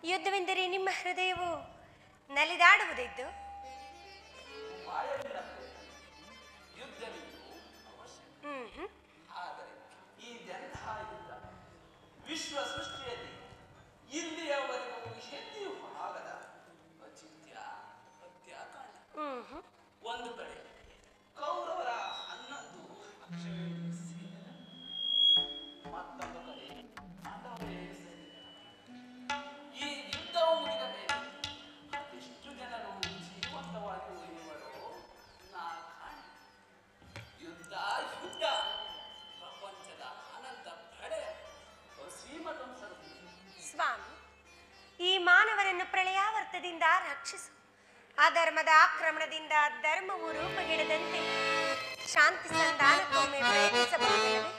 ಯುದ್ಧವೆಂದರೆ ನಿಮ್ಮ ಹೃದಯವು ನಲಿದಾಡುವುದಿದ್ದು ವಿಶ್ವ ಸೃಷ್ಟಿಯಲ್ಲಿ ಇಲ್ಲಿಯವರೆಗೂ ಎಲ್ಲಿಯೂ ಆಗದ ಅಚಿತ್ಯ ಹತ್ಯಾಕಾಂಡ. ಒಂದು ಕಡೆ ಕೌರವರ 11 ಅಕ್ಷಯ, ಮತ್ತೊಂದು ಕಡೆ ಪಾಂಡವರೇ ಈ ಯುದ್ಧವು ಮುಗಿದ ಮೇಲೆ ಅದೆಷ್ಟು ಜನರು ಜೀವಂತವಾಗಿ ಉಳಿಯುವರೋ ನಾ ಕಾಣೆ. ಯುದ್ಧ ಯುದ್ಧ ಪ್ರಪಂಚದ ಅನಂತ ಪ್ರಳಯ ಸ್ವಾಮಿ, ಈ ಮಾನವರನ್ನು ಪ್ರಳಯಾವರ್ತದಿಂದ ರಕ್ಷಿಸು. ಅಧರ್ಮದ ಆಕ್ರಮಣದಿಂದ ಧರ್ಮವು ರೂಪಗೆಡದಂತೆ ಶಾಂತಿ ಸಂಧಾನಕ್ಕೊಮ್ಮೆ ಪ್ರಯತ್ನಿಸಬಹುದಲ್ಲವೇ?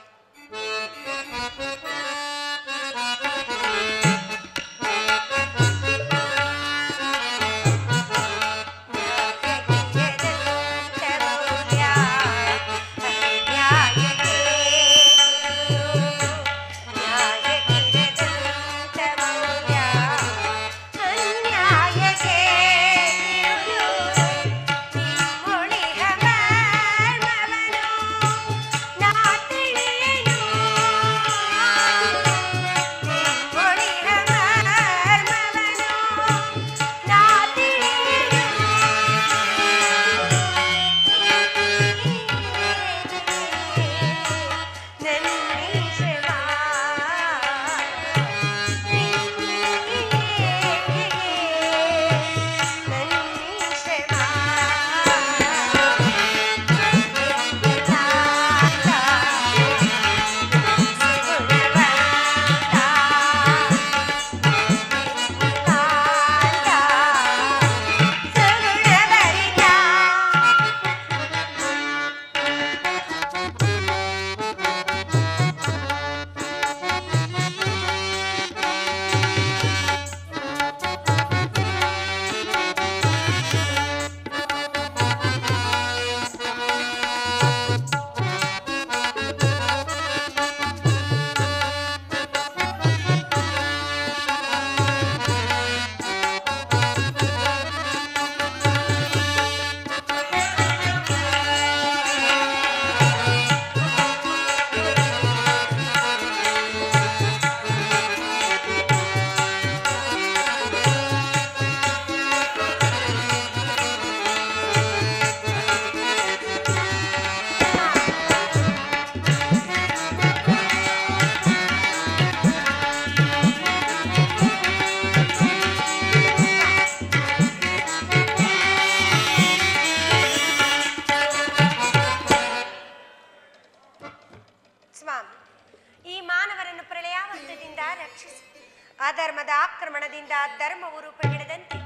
ಅಧರ್ಮದ ಆಕ್ರಮಣದಿಂದ ಧರ್ಮವು ರೂಪುಗೆಡದಂತೆ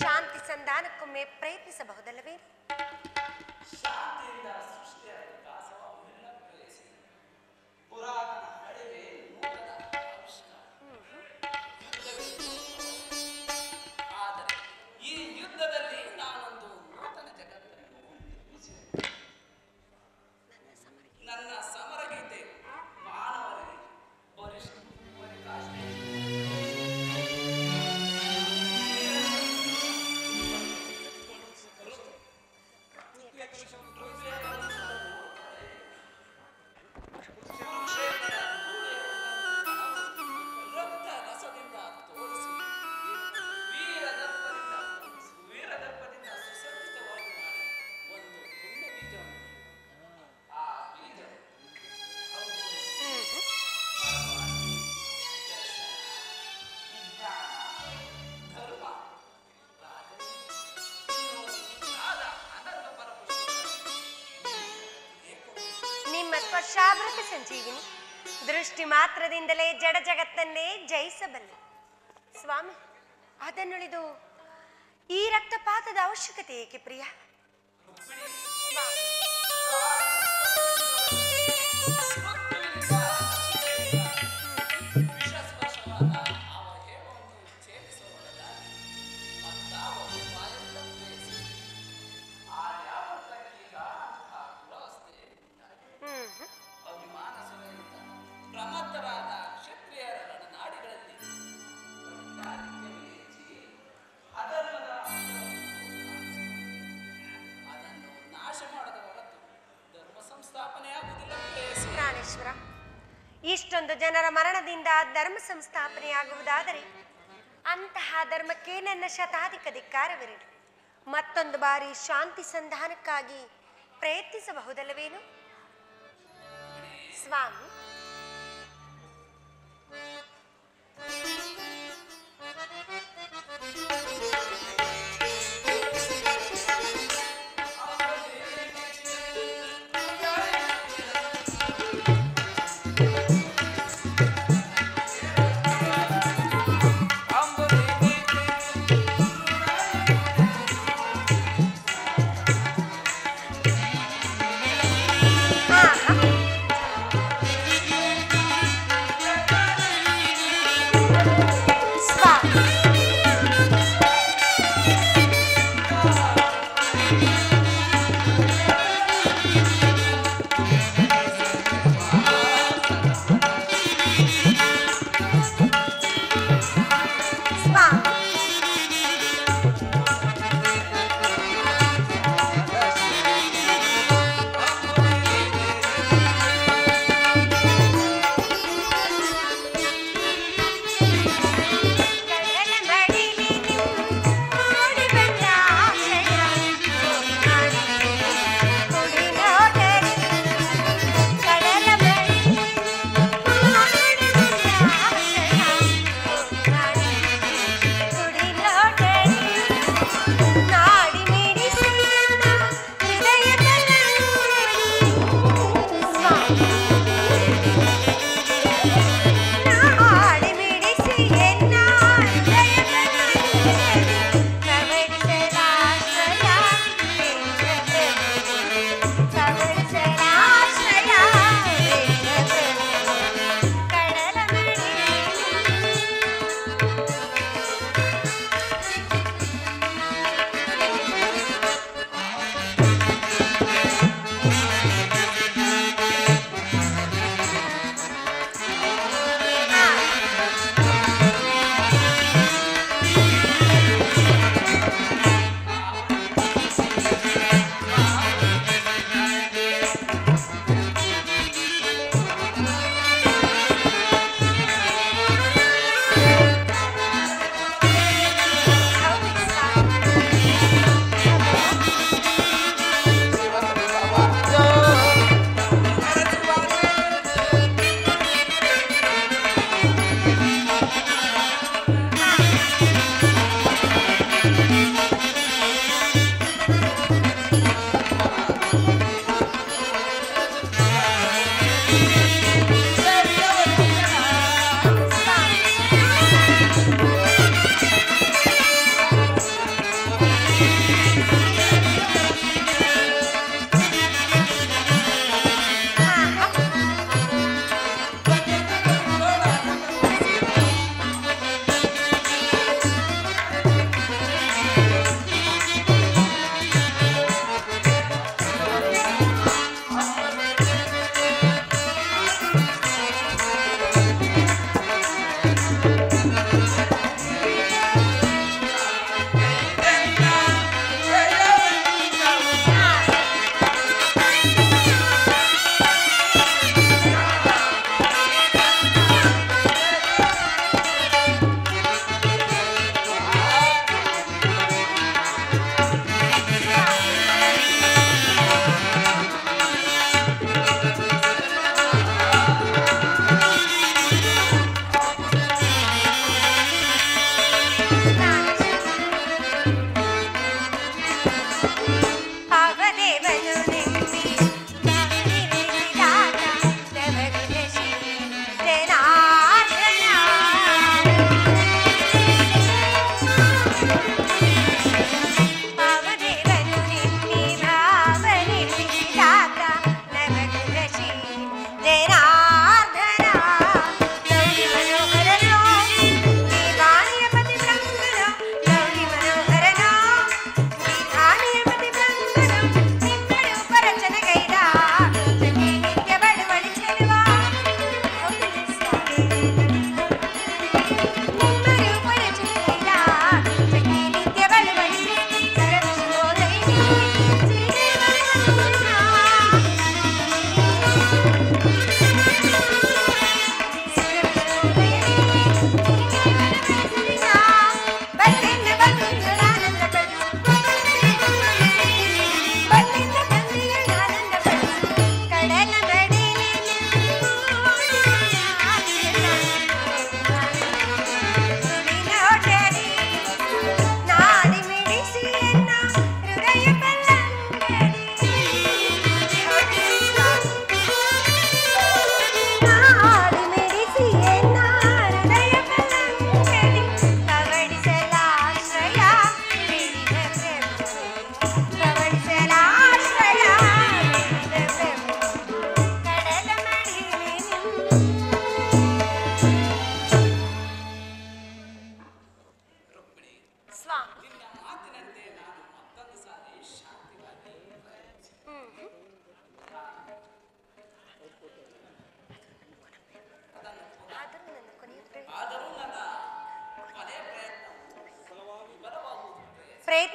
ಶಾಂತಿ ಸಂಧಾನಕ್ಕೊಮ್ಮೆ ಪ್ರಯತ್ನಿಸಬಹುದಲ್ಲವೇ? ಶಾಂತಿಯಿಂದ ಸೃಷ್ಟಿಯಾದ ವಿಕಾಸವನ್ನು ಪ್ರವೇಶಿ ಪುರಾತನ ಹಳೆವೆ ನೂತನ ಆವಿಷ್ಕಾರ. ಆದರೆ ಈ ಯುದ್ಧದಲ್ಲಿ ನಾನೊಂದು ನೂತನ ಜಗತ್ತನ್ನು ನಿರ್ಮಿಸಿದೆ. ನನ್ನ ಸಮರಗೀತೆ ಮಾನವರಿಗೆ ಬಲಿಷ್ಠ ಪರಿಕಾಷ್ಠೆ ರಕ್ತ ರಸದಿಂದ ತೋರಿಸಿ ವೀರದರ್ಪದಿಂದ ಸುಸಜ್ಜಿತವಾಗಿ ಮಾಡಿ ಒಂದು ಪುಣ್ಯ ಬೀಜವನ್ನು ಆ ಬೀಜ ಧರ್ಮ ನಿಮ್ಮ ಸ್ಪರ್ಶಾಮೃತ ಸಂಜೀವಿನಿ ದೃಷ್ಟಿ ಮಾತ್ರದಿಂದಲೇ ಜಡ ಜಗತ್ತನ್ನೇ ಜಯಿಸಬಲ್ಲೆ. ಸ್ವಾಮಿ, ಅದನ್ನುಳಿದು ಈ ರಕ್ತಪಾತದ ಅವಶ್ಯಕತೆ ಏಕೆ ಪ್ರಿಯ? ಸ್ವಾಮಿ, ಪ್ರಮತ್ತರಾದ ಕ್ಷತ್ರಿಯರ ರಣನಾಡಿಗಳಲ್ಲಿ ಅಧರ್ಮದ ಅದನ್ನು ನಾಶ ಮಾಡದ ಹೊರತು ಧರ್ಮ ಸಂಸ್ಥಾಪನೆಯಾಗುವುದಿಲ್ಲ. ಪ್ರಾಣೇಶ್ವರ, ಇಷ್ಟೊಂದು ಜನರ ಮರಣದಿಂದ ಧರ್ಮ ಸಂಸ್ಥಾಪನೆಯಾಗುವುದಾದರೆ ಅಂತಹ ಧರ್ಮಕ್ಕೆ ನನ್ನ ಶತಾಧಿಕ ಧಿಕ್ಕಾರವಿರಲಿ. ಮತ್ತೊಂದು ಬಾರಿ ಶಾಂತಿ ಸಂಧಾನಕ್ಕಾಗಿ ಪ್ರಯತ್ನಿಸಬಹುದಲ್ಲವೇನು? ಸ್ವಾಮಿ,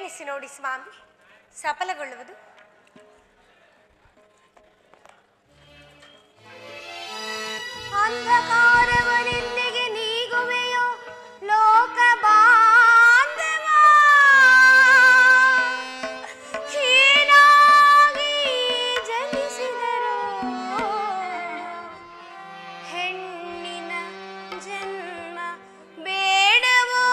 ಪ್ರಯತ್ನಿಸಿ ನೋಡಿ ಸ್ವಾಮಿ, ಸಫಲಗೊಳ್ಳುವುದು. ಅಂಧಕಾರವನೆಂದಿಗೆ ನೀಗುವೆಯೋ ಲೋಕ ಬಾಂಧವ, ಹೀನಾಗಿ ಜನಿಸಿದರು ಹೆಣ್ಣಿನ ಜನ್ಮ ಬೇಡವೋ.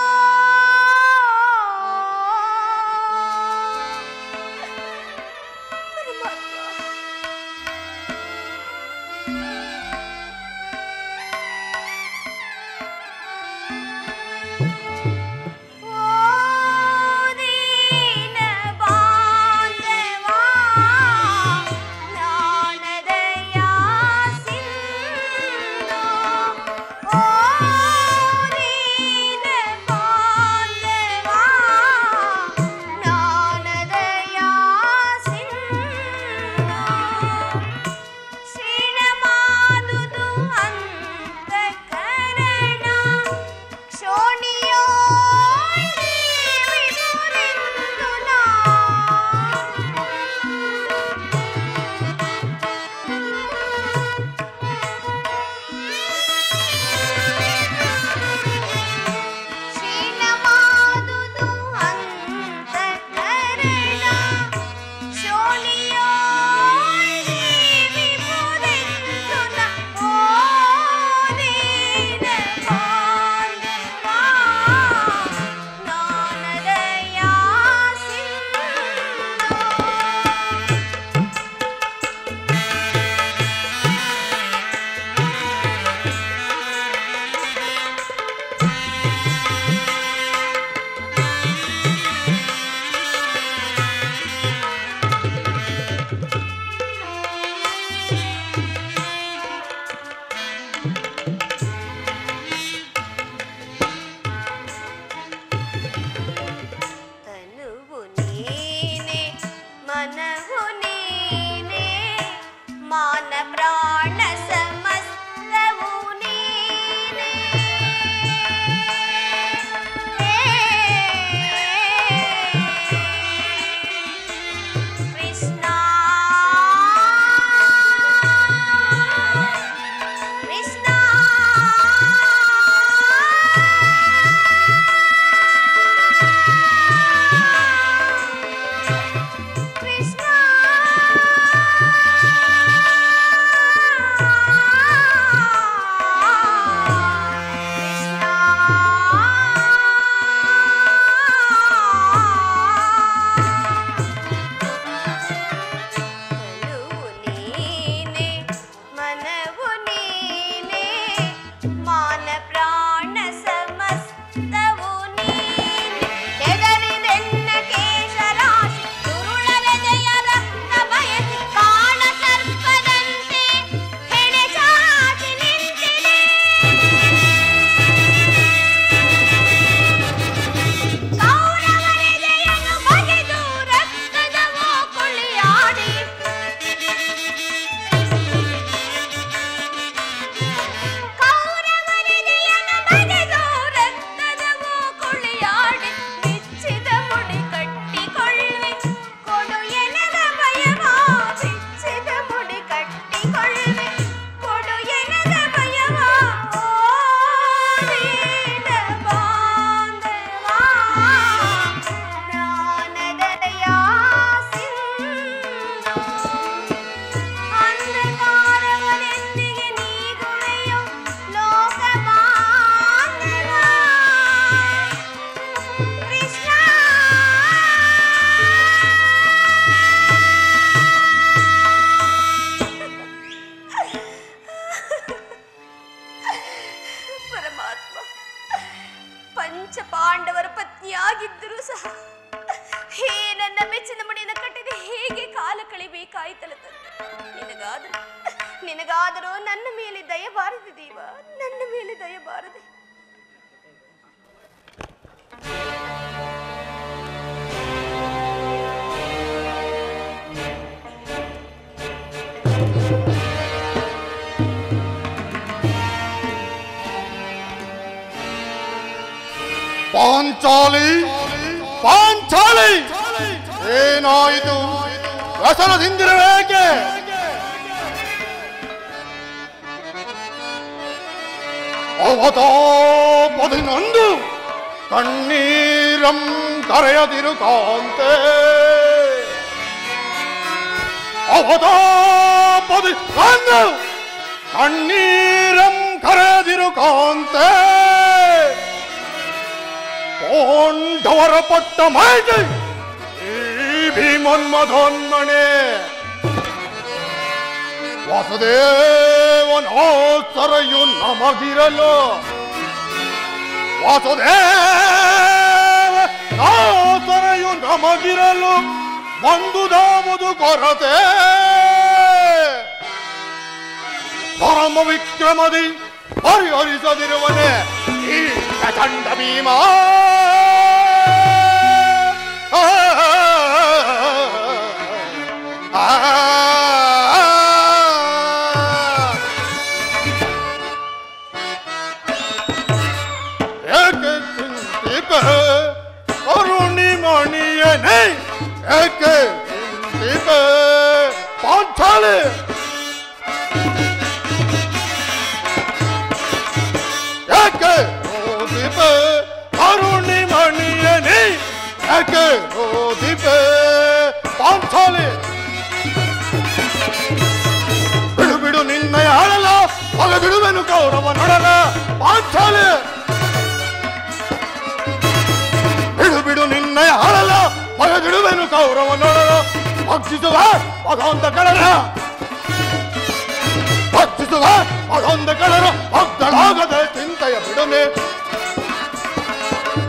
ಪಾಂಡವರ ಪತ್ನಿಯಾಗಿದ್ದರೂ ಸಹ ಹೇ ನನ್ನ ಮೆಚ್ಚಿನ ಮಡಿಯನ್ನು ಕಟ್ಟಿದೆ ಹೇಗೆ ಕಾಲ ಕಳಿಬೇಕಾಯ್ತಲ್ಲ ತಂದೆ. ನಿನಗಾದರೂ ನನ್ನ ಮೇಲೆ ದಯ ಬಾರದೆ ದೇವ, ನನ್ನ ಮೇಲೆ ದಯ ಬಾರದೆ. ಪಾಂಚಾಲಿ ಪಾಂಚಾಲಿ ಏನಾಯಿತು? ವ್ಯಸನದಿಂದಿರಬೇಕೆ? ಅವತಾಪದಿನೊಂದು ಕಣ್ಣೀರಂ ಕರೆಯದಿರು ಕಾಂತೆ. ಅವತಾಪದಿನೊಂದು ಕಣ್ಣೀರಂ ಕರೆಯದಿರು ಕಾಂತೆ. ಪಾಂಡವರ ಪಟ್ಟ ಮಾಯಿತೆ ಈ ಭೀಮನ್ಮಧೋನ್ಮಣೆ. ವಾಸುದೇವನಾಸರೆಯು ನಮಗಿರಲು, ವಾಸುದೇವನಾಸರೆಯು ನಮಗಿರಲು ಬಂದುದಾವುದು ಕೊರತೆ. ಪರಮ ವಿಕ್ರಮದಿ ಪರಿಹರಿಸದಿರುವನೆ ಈ ಪ್ರಚಂಡ ಭೀಮ. ಏಕೆ ಚಿಂತಿಪೆ ಅರುಣಿಮಣಿಯನೇ, ಏಕೆ ಚಿಂತಿಪೆ ಪಾಂಚಾಲಿ. ಏಕೆ ರೋದಿಪೆ ಅರುಣಿಮಣಿಯನೇ, ಏಕೆ ರೋದಿಪೆ ಪಾಂಚಾಲಿ. ಬಿಡು ಬಿಡು ನಿನ್ನಯ ಆಳಲ, ಹೊಲ ಬಿಡುವೆನು ಕೌರವ ನೊಡಲ ಪಾಂಚಾಲಿ. ಬಿಡು ಬಿಡು ನಿನ್ನಯ ಆಳಲ, ಹೊಲ ಬಿಡುವೆನು ಕೌರವ ನೊಡಲ. ಭಕ್ಷಿಸುವ ಅದೊಂದ ಕಳರ, ಭಕ್ಷಿಸುವ ಅದೊಂದ ಕಳರ. ಭಕ್ತಳಾಗದ ಚಿಂತೆಯ ಬಿಡನೆ,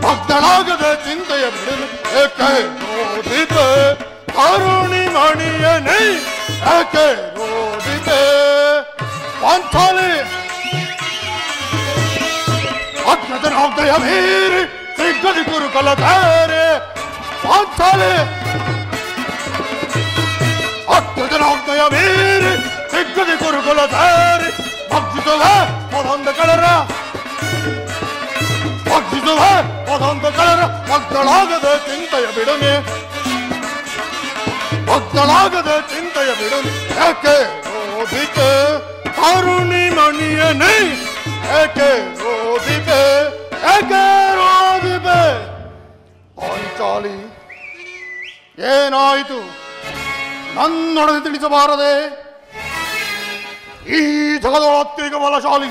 ಭಕ್ತಳಾಗದ ಚಿಂತೆಯ ಬಿಡನೆ. ಏಕೆ ರೋದಿಪೆ ಅರುಣಿಮಣಿಯನೇ, ಏಕೆ ರೋದಿಪೆ ಪಾಂಚಾಲಿ. ಅಗ್ರಜನೋದಯ ಮೀರಿ ಸಿಗ್ಗದಿ ಕುರುಕಲ ಧಾರೆ ಪಾಂಚಾಲಿ. ಅಗ್ರಜನೋದಯ ಮೀರಿ ಸಿಗ್ಗದಿ ಕುರುಕಲ ಧಾರೆ. ಭಕ್ಷಿಸುವ ಅದೊಂದು ಕಳರ, ಭಕ್ಷಿಸುವ ಅದೊಂದು ಕಳರ. ಭಕ್ತಳಾಗದ ಚಿಂತೆಯ ಬಿಡನೆ, ಭಕ್ತಳಾಗದ ಚಿಂತೆಯ ಬಿಡನೆ. ಏಕೆ ರೋದಿಪೆ ಅರುಣಿಮಣಿಯನೇ, ಏಕೆ ರೋದಿಪೆ, ಏಕೆ ರೋದಿಪೆ ಪಾಂಚಾಲಿ. ಏನಾಯಿತು? ನನ್ನೊಡನೆ ತಿಳಿಸಬಾರದೆ? ಈ ಜಗದೊಳತ್ತೀಗ ಬಲಶಾಲಿ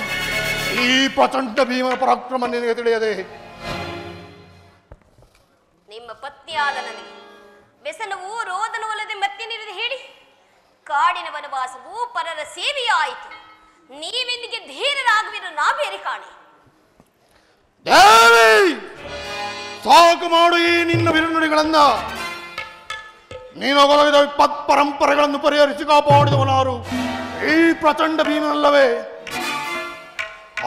ಈ ಪ್ರಚಂಡ ಭೀಮನ ಪರಾಕ್ರಮ ನಿನಗೆ ತಿಳಿಯದೆ? ನಿಮ್ಮ ಪತ್ನಿಯಾದ ನನಗೆ ವ್ಯಸನವೂ ರೋದನವಲ್ಲದೆ ಮತ್ತೇನಿರದೆ ಹೇಳಿ. ಕಾಡಿನ ವನವಾಸವೂ ಪರರ ಸೇವೆಯಾಯಿತು. ನೀವೆಂದಿಗೆ ಧೀರರಾಗುವಿರೋ ನಾ ಬೇರೆ ಕಾಣೆ. ದೇವಿ, ಸಾಕು ಮಾಡು ಈ ನಿನ್ನ ಬಿರುನುಡಿಗಳನ್ನ. ನೀನು ಒದಗಿದ ವಿಪತ್ ಪರಂಪರೆಗಳನ್ನು ಪರಿಹರಿಸಿ ಕಾಪಾಡಿದವನಾರು ಈ ಪ್ರಚಂಡ ಭೀಮನಲ್ಲವೇ?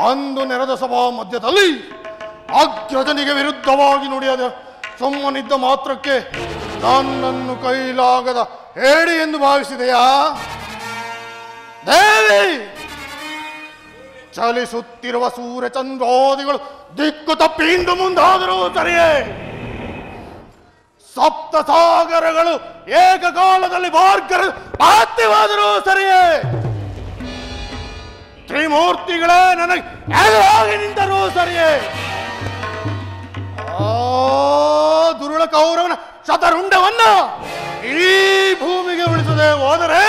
ಅಂದು ನೆರೆದ ಸಭಾ ಮಧ್ಯದಲ್ಲಿ ಅಗ್ರಜನಿಗೆ ವಿರುದ್ಧವಾಗಿ ನುಡಿಯದ ಸುಮ್ಮನಿದ್ದ ಮಾತ್ರಕ್ಕೆ ನನ್ನನ್ನು ಕೈಲಾಗದ ಹೇಳಿ ಎಂದು ಭಾವಿಸಿದೆಯಾ? ದೇವಿ, ಚಲಿಸುತ್ತಿರುವ ಸೂರ್ಯಚಂದ್ರಾದಿಗಳು ದಿಕ್ಕು ತಪ್ಪಿ ಇಂದು ಮುಂದಾದರೂ ಸರಿಯೇ, ಸಪ್ತ ಸಾಗರಗಳು ಏಕಕಾಲದಲ್ಲಿ ಮಾರ್ಗರ ಪಾರ್ಥಿವಾದರೂ ಸರಿಯೇ, ತ್ರಿಮೂರ್ತಿಗಳೇ ನನಗೆ ಎದುರಾಗಿ ನಿಂತರೂ ಸರಿಯೇ, ಆ ದುರುಳ ಕೌರವನ ಶತರುಂಡವನ್ನ ಈ ಭೂಮಿಗೆ ಉಳಿಸದೆ ಹೋದರೆ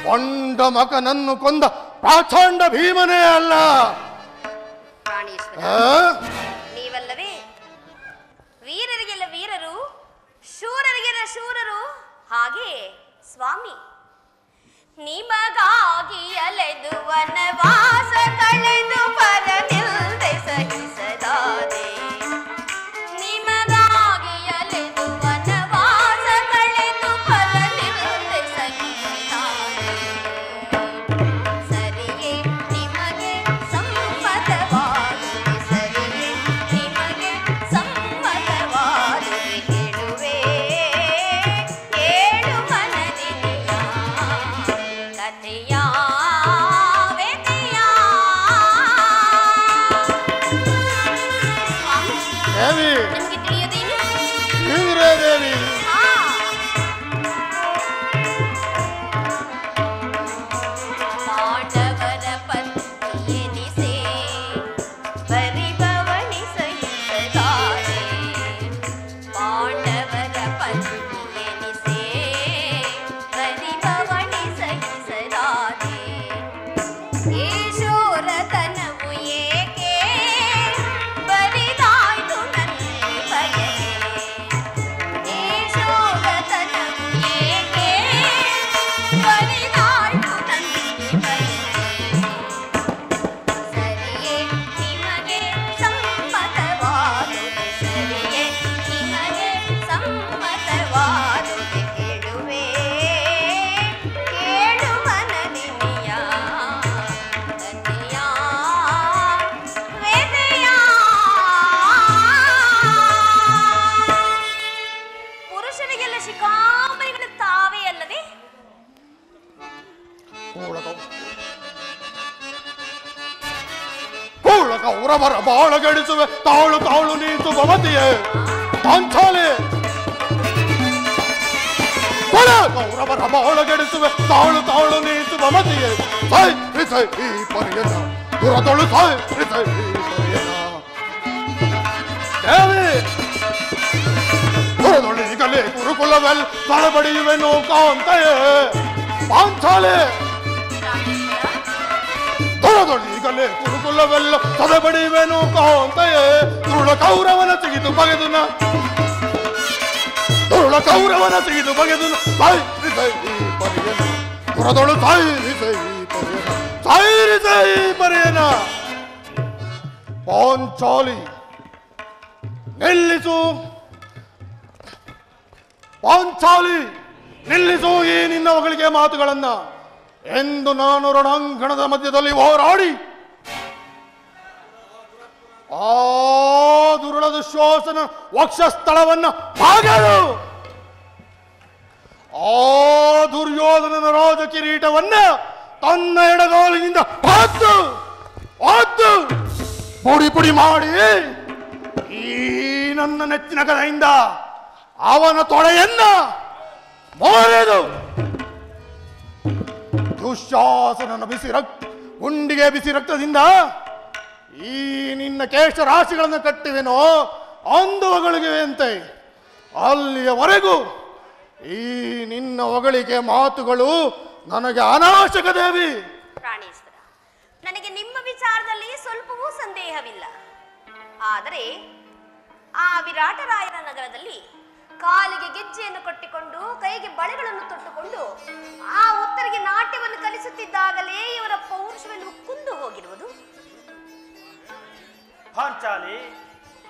ಕೊಂಡ ಮಕನನ್ನು ಕೊಂದ ಪ್ರಾಚಂಡ ಭೀಮನೇ ಅಲ್ಲ. ಪ್ರಾಣೇಶ್ವರ, ನೀವಲ್ಲವೇ ವೀರರಿಗೆಲ್ಲ ವೀರರು, ಶೂರರಿಗೆಲ್ಲ ಶೂರರು. ಹಾಗೆ ಸ್ವಾಮಿ, ನಿಮಗಾಗಿ ಅಲೆದು ವನವಾಸ ಕಳೆದು ಪರನಿಲ್ದೆ ಸಹಿಸದಾದೆ. ನಿಮಗಾಗಿ ಅಲೆದು ವನವಾಸ ಕಳೆದು ಪರನಿಲ್ದೆ ಸಹಿಸದಾದೆ. ಸರಿಯೇ ನಿಮಗೆ ಸಮ್ಮತವಾದುದು, ಸರಿಯೇ ನಿಮಗೆ ಸಮ್ಮತವಾದುದು ಹೇಳುವೆ ಏಳು ಮನದಿನಿಯ ಕಥೆಯ ವ್ಯಥೆಯ. ದೇವಿ, ನಿಮಗೆ ತಿಳಿಯದೇನು? ದೇವಿ. ಪಾಂಡವರ ಪತ್ನಿಯೆನಿಸೆ ಪರಿಭವನಿ ಸಹಿಸಲಾರೆ. ಪಾಂಡವರ ಪತ್ನಿಯೆನಿಸೆ ಪರಿಭವನಿ ಸಹಿಸಲಾರೆ. ಈಶೋರತನವು ಏಕೆ ಬರಿದಾಯ್ತು ನನ್ನಿ ಬಯಕೆ. ಈಶೋರತನವು ಏಕೆ ಬರಿದಾಯ್ತು ನನ್ನಿ ಬಯಕೆ. ಸರಿಯೇ ನಿಮಗೆ ಸಮ್ಮತವಾದುದು, ಸರಿಯೇ ನಿಮಗೆ ಸಮ್ಮತವಾದುದು ಕೇಳುವೆ ಕೇಳುವ ನನಿನಿಯ ನನಿಯ ವೇದೆಯ. ಪುರುಷರಿಗೆಲ್ಲ ಶಿಖಾಮಣಿಗಳು ತಾವೇ ಅಲ್ಲವೇ? ಕೂಳ ಕೌರವರ ಬಾಳಗೆಡಿಸುವೆ ತಾಳು ತಾಳು ನೀತು ಭವತಿಯೇ ಪಾಂಚಾಲಿ. ಕೂಳ ಕೌರವರ ಬಾಳಗೆಡಿಸುವೆ ತಾಳು ತಾಳು ನೀತು ಭವತಿಯೇ. ಸೈ ರಿಸೈ ಈ ಪರಿಯನ ದುರದೊಳು ಸೈ ರಿಸೈ ಈ ಪರಿಯನ. ದೇವಿ ದುರದೊಳಿಗಲೇ ಗುರುಕುಲವೆಲ್ ತಳಬಡಿಯುವೆನು ಕಾಂತೆಯೇ ಪಾಂಚಾಲಿ. ದೊರದೊಳಿಗಲೇ ಕುರುಕುಲವೆಲ್ಲ ತದಬಡಿವೆನು ಕಾಂತೆಯೇ. ದುರುಳ ಕೌರವನ ತೆಗೆದು ಬಗೆದುನ ದುರುಳ ಕೌರವನ ತೆಗೆದು ಬಗೆದುನ ಸೈ ರಿಸೈ ಈ ಪರಿಯನ. ದುರದೊಳು ಸೈ ರಿಸೈ ಈ ಪರಿಯನ ಸೈ ರಿಸೈ ಈ ಪರಿಯನ. ಪಾಂಚಾಲಿ ನಿಲ್ಲಿಸು, ಪಾಂಚಾಲಿ ನಿಲ್ಲಿಸು ಈ ನಿನ್ನ ಹೊಗಳಿಕೆ ಮಾತುಗಳನ್ನ ಎಂದು ನಾನು ರಣಾಂಗಣದ ಮಧ್ಯದಲ್ಲಿ ಹೋರಾಡಿ ಆ ದುರುಳ ದುಶ್ವಾಸನ ವಕ್ಷಸ್ಥಳವನ್ನ ಬಾಗಲು ಆ ದುರ್ಯೋಧನನ ರಾಜ ಕಿರೀಟವನ್ನ ತನ್ನ ಎಡಗಾಲಿನಿಂದ ಹೊತ್ತು ಪುಡಿ ಪುಡಿ ಮಾಡಿ ಈ ನನ್ನ ನೆಚ್ಚಿನ ಕಥೆಯಿಂದ ಅವನ ತೊಡೆಯನ್ನ ಮೋರೆದು ದುಶ್ಯಾಸನನ ಗುಂಡಿಗೆ ಬಿಸಿ ರಕ್ತದಿಂದ ಈ ನಿನ್ನ ಕೇಶ ರಾಶಿಗಳನ್ನು ಕಟ್ಟಿವೆನೋ ಅಂದು ಹೊಗಳಿಗೆವಂತೆ. ಅಲ್ಲಿಯವರೆಗೂ ಈ ನಿನ್ನ ಹೊಗಳಿಕೆ ಮಾತುಗಳು ನನಗೆ ಅನಾವಶ್ಯಕ ದೇವಿ. ಪ್ರಾಣೇಶ್ವರ, ನನಗೆ ನಿಮ್ಮ ವಿಚಾರದಲ್ಲಿ ಸ್ವಲ್ಪವೂ ಸಂದೇಹವಿಲ್ಲ. ಆದರೆ ಆ ವಿರಾಟರಾಯನ ನಗರದಲ್ಲಿ ಕಾಲಿಗೆ ಗೆಜ್ಜೆಯನ್ನು ಕಟ್ಟಿಕೊಂಡು ಕೈಗೆ ಬಳೆಗಳನ್ನು ತೊಟ್ಟುಕೊಂಡು ಆ ಉತ್ತರಿಗೆ ನಾಟ್ಯವನ್ನು ಕಲಿಸುತ್ತಿದ್ದಾಗಲೇ ಇವರ ಪೌರುಷವನ್ನು ಕುಂದು ಹೋಗಿರುವುದು. ಪಾಂಚಾಲಿ,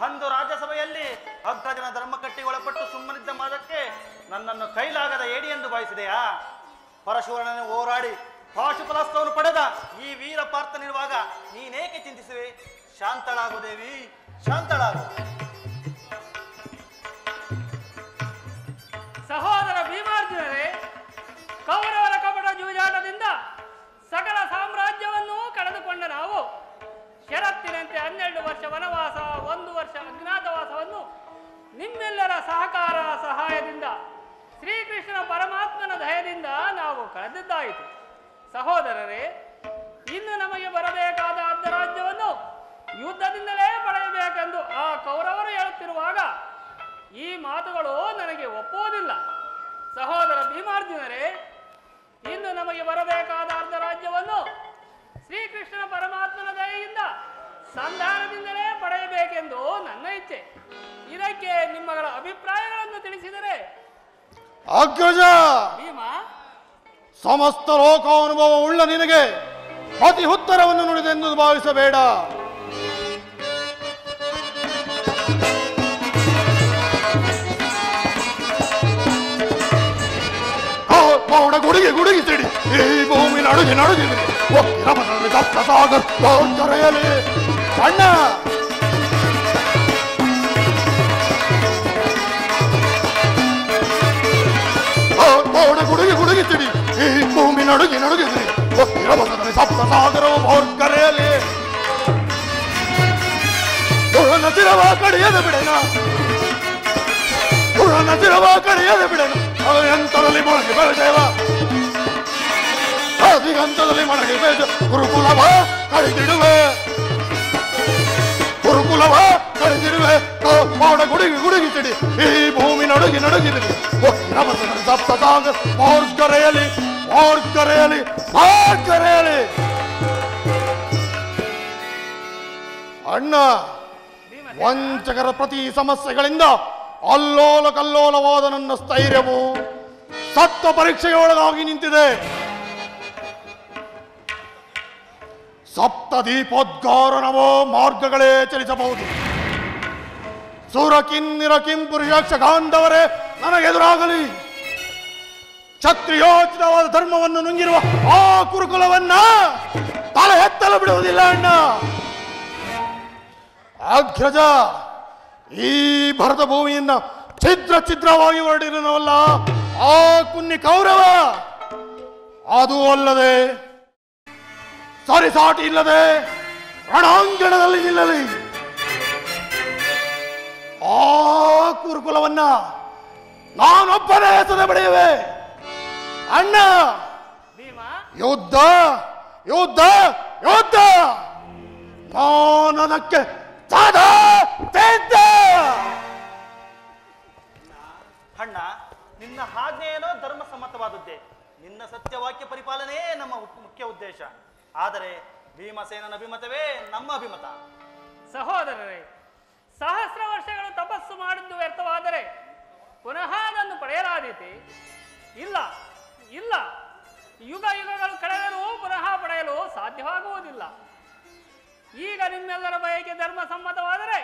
ಅಂದು ರಾಜ್ಯಸಭೆಯಲ್ಲಿ ಅಗ್ರಜನ ಧರ್ಮಕಟ್ಟಿ ಒಳಪಟ್ಟು ಸುಮ್ಮನಿದ್ದ ಮಾದಕ್ಕೆ ನನ್ನನ್ನು ಕೈಲಾಗದ ಏಡಿ ಎಂದು ಭಾವಿಸಿದೆಯಾ? ಪರಶುರನನ್ನು ಹೋರಾಡಿ ಪಾಶುಪಲಾಸ್ತ್ರವನ್ನು ಪಡೆದ ಈ ವೀರ ಪಾರ್ಥನಿರುವಾಗ ನೀನೇಕೆ ಚಿಂತಿಸುವೆ? ಶಾಂತಳಾಗು ದೇವಿ, ಶಾಂತಳಾಗು. ಸಹೋದರ ಭೀಮಾರ್ಜುನರೇ, ಕೌರವರ ಕಪಟ ಜೂಜಾಟದಿಂದ ಸಕಲ ಸಾಮ್ರಾಜ್ಯವನ್ನೂ ಕಳೆದುಕೊಂಡ ನಾವು ಷರತ್ತಿನಂತೆ 12 ವರ್ಷ ವನವಾಸ, 1 ವರ್ಷ ಅಜ್ಞಾತವಾಸವನ್ನು ನಿಮ್ಮೆಲ್ಲರ ಸಹಕಾರ ಸಹಾಯದಿಂದ ಶ್ರೀಕೃಷ್ಣನ ಪರಮಾತ್ಮನ ದಯದಿಂದ ನಾವು ಕಳೆದಿದ್ದಾಯಿತು. ಸಹೋದರರೇ, ಇನ್ನು ನಮಗೆ ಬರಬೇಕಾದ ಅರ್ಧರಾಜ್ಯವನ್ನು ಯುದ್ಧದಿಂದಲೇ ಪಡೆಯಬೇಕೆಂದು ಆ ಕೌರವರು ಹೇಳುತ್ತಿರುವಾಗ ಈ ಮಾತುಗಳು ನನಗೆ ಒಪ್ಪುವುದಿಲ್ಲ. ಸಹೋದರ ಭೀಮಾರ್ಜುನರೇ, ಇನ್ನು ನಮಗೆ ಬರಬೇಕಾದ ಅರ್ಧರಾಜ್ಯವನ್ನು ಶ್ರೀಕೃಷ್ಣನ ಪರಮಾತ್ಮನ ದಯೆಯಿಂದ ಸಂಧಾನದಿಂದಲೇ ಪಡೆಯಬೇಕೆಂದು ನನ್ನ ಇಚ್ಛೆ. ಇದಕ್ಕೆ ನಿಮ್ಮಗಳ ಅಭಿಪ್ರಾಯಗಳನ್ನು ತಿಳಿಸಿದರೆ. ಅಗ್ರಜ, ಭೀಮ, ಸಮಸ್ತ ಲೋಕಾನುಭವ ಉಳ್ಳ ನಿನಗೆ ಅತಿ ಉತ್ತರವನ್ನು ನುಡಿದೆಂದು ಭಾವಿಸಬೇಡ. ಗುಡುಗಿ ಗುಡುಗಿ ಸಿಡಿ ಈ ಭೂಮಿ ನಡುಗಿ ನಡುಗಿದೆ. ಸಪ್ತ ಸಾಗರ್ ಕರೆಯಲಿ ಅಣ್ಣ. ಗುಡುಗಿ ಗುಡುಗಿ ಸಿಡಿ ಈ ಭೂಮಿ ನಡುಗಿ ನಡುಗಿದ್ರಿ. ಸಪ್ತ ಸಾಗರವು ಕರೆಯಲಿ ನಚಿರವ ಕಡಿಯದ ಬಿಡಣ. ಗುರುನ ಶಿರವ ಕಡೆಯದೆ ಬಿಡನು ಎಂತರಲ್ಲಿ ಮೊಳಗೆ ಬೆಳೆದೇವ ದಿಗಂತದಲ್ಲಿ ಮೊಳಗೆ ಬೆಳೆದು ಗುರುಕುಲವ ಕಳೆದಿಡುವೆ ಗುರುಕುಲವ ಕಳೆದಿರುವೆ ಮಾಡ ಗುಡುಗಿ ಗುಡುಗಿ ತಿಡಿ ಈ ಭೂಮಿ ನಡುಗಿರಲಿ ಸಪ್ತಾಂಗ ಮಾರ್ಗರೆಯಲಿ ಮಾರ್ಗರೆಯಲಿ ಮಾರ್ಗರೆಯಲಿ ಅಣ್ಣ ವಂಚಕರ ಪ್ರತಿ ಸಮಸ್ಯೆಗಳಿಂದ ಅಲ್ಲೋಲ ಕಲ್ಲೋಲವಾದ ನನ್ನ ಸ್ಥೈರ್ಯವು ಸತ್ವ ಪರೀಕ್ಷೆಗೆ ಒಳಗಾಗಿ ನಿಂತಿದೆ. ಸಪ್ತದೀಪೋದ್ಗಾರನವೋ ಮಾರ್ಗಗಳೇ ಚಲಿಸಬಹುದು. ಸುರ ಕಿನ್ನಿರ ಕಿಂಪುರುಷ ಗಾಂಧವರೇ ನನಗೆದುರಾಗಲಿ. ಕ್ಷತ್ರಿಯೋಚಿತವಾದ ಧರ್ಮವನ್ನು ನುಂಗಿರುವ ಆ ಕುರುಕುಲವನ್ನ ತಲೆ ಎತ್ತಲು ಬಿಡುವುದಿಲ್ಲ ಅಣ್ಣ. ಅಗ್ರಜ, ಈ ಭರತ ಭೂಮಿಯನ್ನ ಛಿದ್ರ ಛಿದ್ರವಾಗಿ ಹೊರಡಿರನವಲ್ಲ ಆ ಕುನ್ನಿ ಕೌರವ, ಅದು ಅಲ್ಲದೆ ಸರಿಸಾಟಿ ಇಲ್ಲದೆ ರಣಾಂಗಣದಲ್ಲಿ ನಿಲ್ಲಲಿ. ಆ ಕುರುಕುಲವನ್ನ ನಾನೊಬ್ಬನೇ ಎಸೆದು ಬಡಿಯುವೆ ಅಣ್ಣ. ಯುದ್ಧ ಯುದ್ಧ ಯುದ್ಧ ನಾನದಕ್ಕೆ ಸದಾ ಸಿದ್ಧ. ಅಣ್ಣ, ನಿನ್ನ ಆಜ್ಞೆಯೇನೋ ಧರ್ಮ ಸಮ್ಮತವಾದದ್ದೇ. ನಿನ್ನ ಸತ್ಯವಾಕ್ಯ ಪರಿಪಾಲನೆಯೇ ನಮ್ಮ ಮುಖ್ಯ ಉದ್ದೇಶ. ಆದರೆ ಭೀಮಸೇನನ ಅಭಿಮತವೇ ನಮ್ಮ ಅಭಿಮತ. ಸಹೋದರರೇ, ಸಹಸ್ರ ವರ್ಷಗಳು ತಪಸ್ಸು ಮಾಡಿದ್ದು ವ್ಯರ್ಥವಾದರೆ ಪುನಃ ಅದನ್ನು ಪಡೆಯಲಾದೀತೆ? ಇಲ್ಲ ಇಲ್ಲ, ಯುಗ ಯುಗಗಳು ಕಳೆದರೂ ಪುನಃ ಪಡೆಯಲು ಸಾಧ್ಯವಾಗುವುದಿಲ್ಲ. ಈಗ ನಿಮ್ಮೆಲ್ಲರ ಬಯಕೆ ಧರ್ಮ ಸಮ್ಮತವಾದರೆ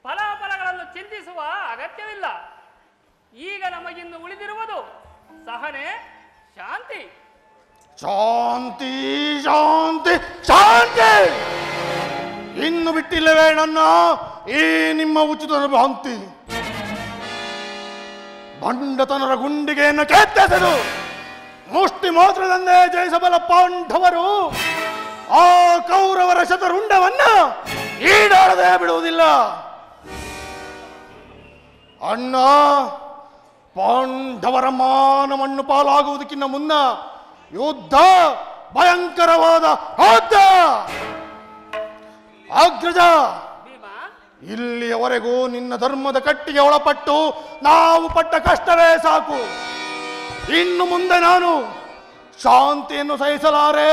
ಫಲಾಫಲಗಳನ್ನು ಚಿಂತಿಸುವ ಅಗತ್ಯವಿಲ್ಲ. ಈಗ ನಮಗಿನ್ನು ಉಳಿದಿರುವುದು ಸಹನೆ, ಶಾಂತಿ. ಶಾಂತಿ ಶಾಂತಿ ಶಾಂತಿ. ಇನ್ನು ಬಿಟ್ಟಿಲ್ಲವೇ ನನ್ನ ಈ ನಿಮ್ಮ ಉಚಿತ ಭ್ರಾಂತಿ? ಬಂಡತನರ ಗುಂಡಿಗೆಯನ್ನು ಕೆತ್ತೆಸೆದು ಮುಷ್ಟಿ ಮಾತ್ರದಂದೇ ಜಯಿಸಬಲ್ಲ ಪಾಂಡವರು ಆ ಕೌರವರ ಶತರುಂಡವನ್ನ ಈಡಾಡದೆ ಬಿಡುವುದಿಲ್ಲ ಅಣ್ಣ. ಪಾಂಡವರ ಮಾನ ಮಣ್ಣು ಪಾಲಾಗುವುದಕ್ಕಿಂತ ಮುನ್ನ ಯುದ್ಧ, ಭಯಂಕರವಾದ ಯುದ್ಧ. ಅಗ್ರಜ, ಇಲ್ಲಿಯವರೆಗೂ ನಿನ್ನ ಧರ್ಮದ ಕಟ್ಟಿಗೆ ಒಳಪಟ್ಟು ನಾವು ಪಟ್ಟ ಕಷ್ಟವೇ ಸಾಕು. ಇನ್ನು ಮುಂದೆ ನಾನು ಶಾಂತಿಯನ್ನು ಸಹಿಸಲಾರೆ,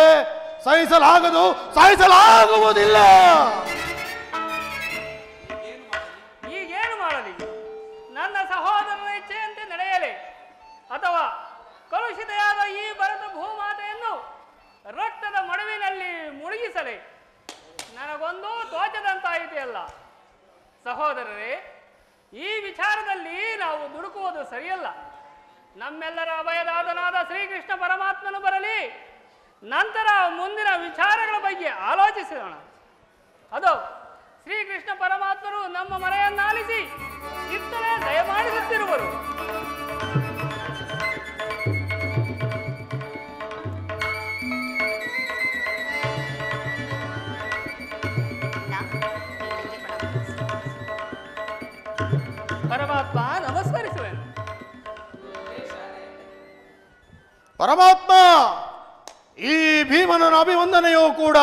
ಸಹಿಸಲಾಗದು, ಸಹಿಸಲಾಗುವುದಿಲ್ಲ. ಈಗೇನು ಮಾಡಲಿ? ನನ್ನ ಸಹೋದರನ ಇಚ್ಛೆಯಂತೆ ನಡೆಯಲಿ ಅಥವಾ ಕಲುಷಿತೆಯಾದ ಈ ಭರತ ಭೂಮಾತೆಯನ್ನು ರಕ್ತದ ಮಡುವಿನಲ್ಲಿ ಮುಳುಗಿಸಲಿ? ನನಗೊಂದು ತೋಚದಂತಾಯಿತೆಯಲ್ಲ. ಸಹೋದರರೇ, ಈ ವಿಚಾರದಲ್ಲಿ ನಾವು ದುಡುಕುವುದು ಸರಿಯಲ್ಲ. ನಮ್ಮೆಲ್ಲರ ಅಭಯದಾದನಾದ ಶ್ರೀಕೃಷ್ಣ ಪರಮಾತ್ಮನು ಬರಲಿ, ನಂತರ ಮುಂದಿನ ವಿಚಾರಗಳ ಬಗ್ಗೆ ಆಲೋಚಿಸೋಣ. ಅದು ಶ್ರೀಕೃಷ್ಣ ಪರಮಾತ್ಮರು ನಮ್ಮ ಮನೆಯನ್ನಾಲಿಸಿ ಇತ್ತಲೇ ದಯಮಾಡಿಸುತ್ತಿರುವರು. ಪರಮಾತ್ಮ ನಮಸ್ಕರಿಸುವೆನು. ಪರಮಾತ್ಮ, ಈ ಭೀಮನ ಅಭಿವಂದನೆಯೂ ಕೂಡ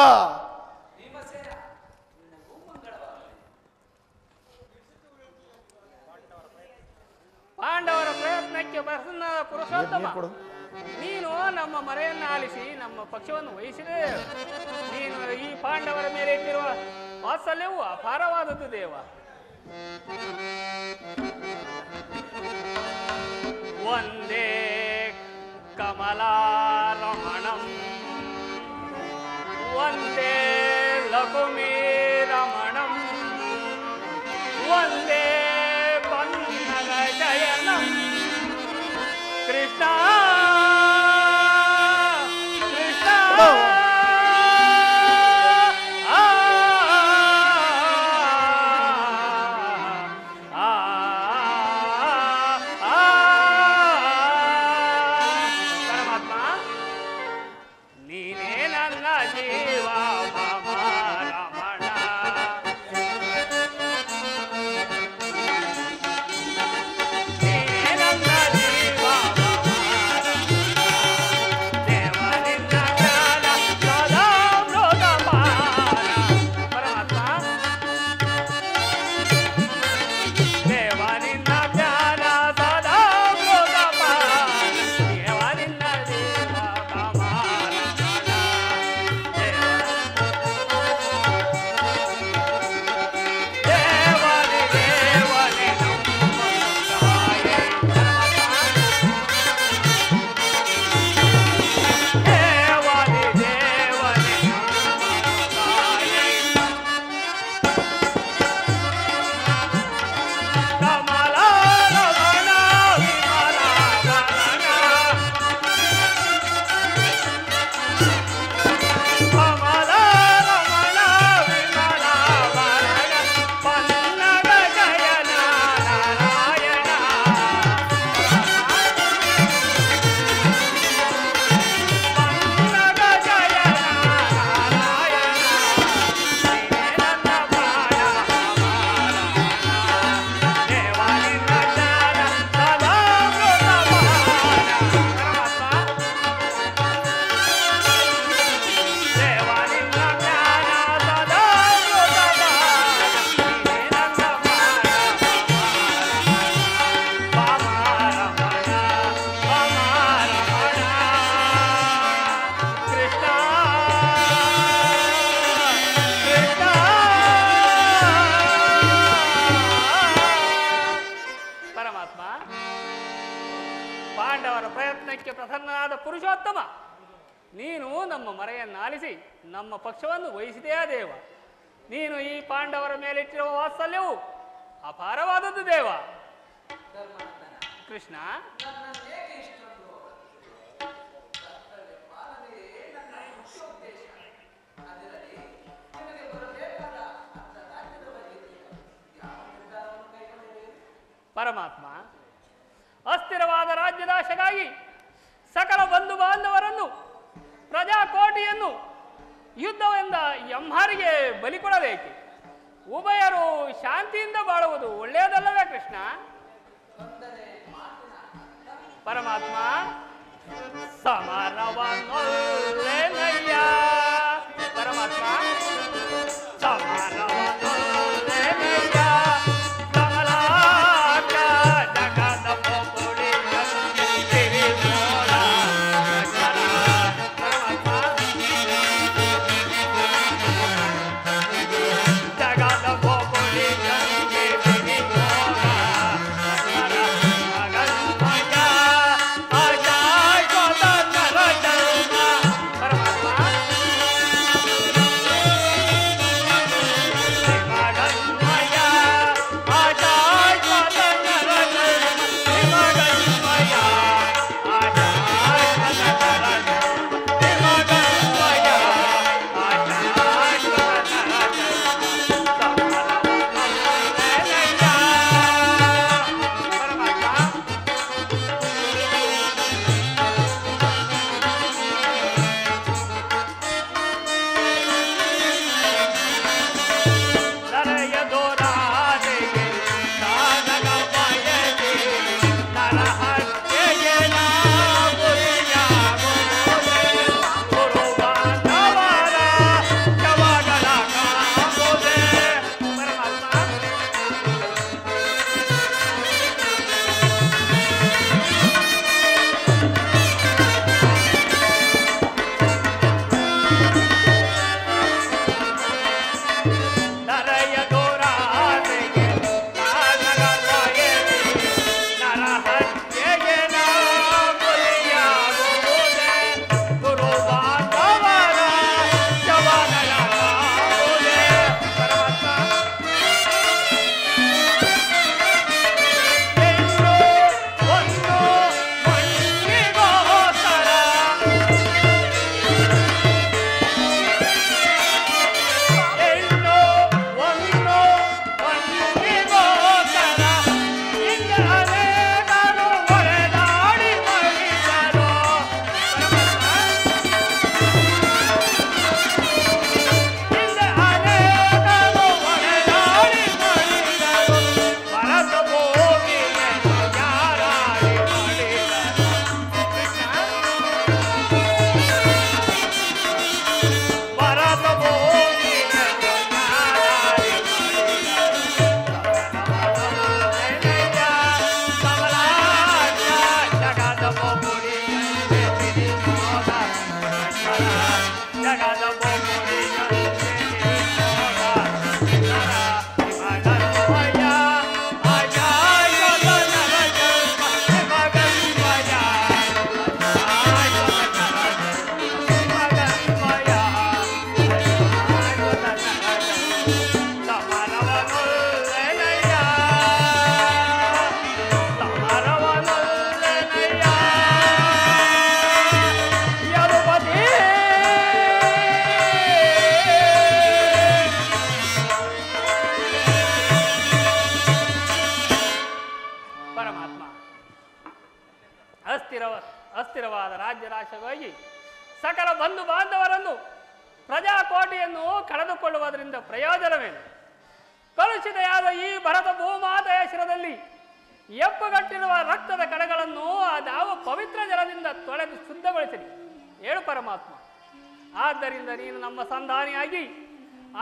ಪಾಂಡವರ ಪ್ರಯತ್ನಕ್ಕೆ ಪ್ರಸನ್ನ ಪುರುಷೋತ್ತಮ, ನೀನು ನಮ್ಮ ಮರೆಯನ್ನು ಆಲಿಸಿ ನಮ್ಮ ಪಕ್ಷವನ್ನು ವಹಿಸಿದೆ. ನೀನು ಈ ಪಾಂಡವರ ಮೇಲೆ ಇಟ್ಟಿರುವ ವಾತ್ಸಲ್ಯವು ಅಪಾರವಾದದ್ದು ದೇವ. ವಂದೇ ಕಮಲಾರಮಣಂ ವಂದೇ ಲಕುಮೀ ರಮಣಂ ವಂದೇ ಪನ್ನಗ ಶಯನಂ ಕೃಷ್ಣ ಕೃಷ್ಣ ಪ್ರಯತ್ನಕ್ಕೆ ಪ್ರಸನ್ನನಾದ ಪುರುಷೋತ್ತಮ, ನೀನು ನಮ್ಮ ಮರೆಯನ್ನಾಲಿಸಿ ನಮ್ಮ ಪಕ್ಷವನ್ನು ವಹಿಸಿದೆಯಾ ದೇವ. ನೀನು ಈ ಪಾಂಡವರ ಮೇಲಿಟ್ಟಿರುವ ವಾತ್ಸಲ್ಯವು ಅಪಾರವಾದದ್ದು ದೇವ. ಕೃಷ್ಣ, ಪರಮಾತ್ಮ, ಅಸ್ಥಿರವಾದ ರಾಜ್ಯದಾಶೆಗಾಗಿ ಸಕಲ ಬಂಧು ಬಾಂಧವರನ್ನು, ಪ್ರಜಾಕೋಟಿಯನ್ನು ಯುದ್ಧವೆಂದ ಎಂಹಾರಿಗೆ ಬಲಿ ಕೊಡಬೇಕೆ? ಉಭಯರು ಶಾಂತಿಯಿಂದ ಬಾಳುವುದು ಒಳ್ಳೆಯದಲ್ಲವೇ ಕೃಷ್ಣ? ಪರಮಾತ್ಮ, ಸಮರವನ್ನೊಲ್ಲೆನಯ್ಯ. ಪರಮಾತ್ಮ, ಸಮರವನ್ನೊಲ್ಲೆನಯ್ಯ. ಕಮಲಾಕ ಜಗದ ಪೊಪುಳಿಯ ತಿರಿಮೋಡ ಜಗರ. ಪರಮಾತ್ಮ, ಜಗದ ಪೊಪುಳಿಯ ತಿರಿಮೋಡ ಜಗರ. ಮಗನ್ಮಯ ಅಜಾಯ್ ಕೊದ ನರಜನ್ಮ. ಪರಮಾತ್ಮ, ಅಸ್ಥಿರವಾದ ರಾಜ್ಯರಾಶವಾಗಿ ಸಕಲ ಬಂಧು ಬಾಂಧವರನ್ನು, ಪ್ರಜಾಕೋಟಿಯನ್ನು ಕಳೆದುಕೊಳ್ಳುವುದರಿಂದ ಪ್ರಯೋಜನವೇನು? ಕಲುಷಿತೆಯಾದ ಈ ಭರತ ಭೂಮಾತೆಯ ಶಿರದಲ್ಲಿ ಎಪ್ಪುಗಟ್ಟಿರುವ ರಕ್ತದ ಕಣಗಳನ್ನು ಅದಾವ ಪವಿತ್ರ ಜಲದಿಂದ ತೊಳೆದು ಶುದ್ಧಗೊಳಿಸಲಿ. ಹೇಳು ಪರಮಾತ್ಮ. ಆದ್ದರಿಂದ ನೀನು ನಮ್ಮ ಸಂಧಾನಿಯಾಗಿ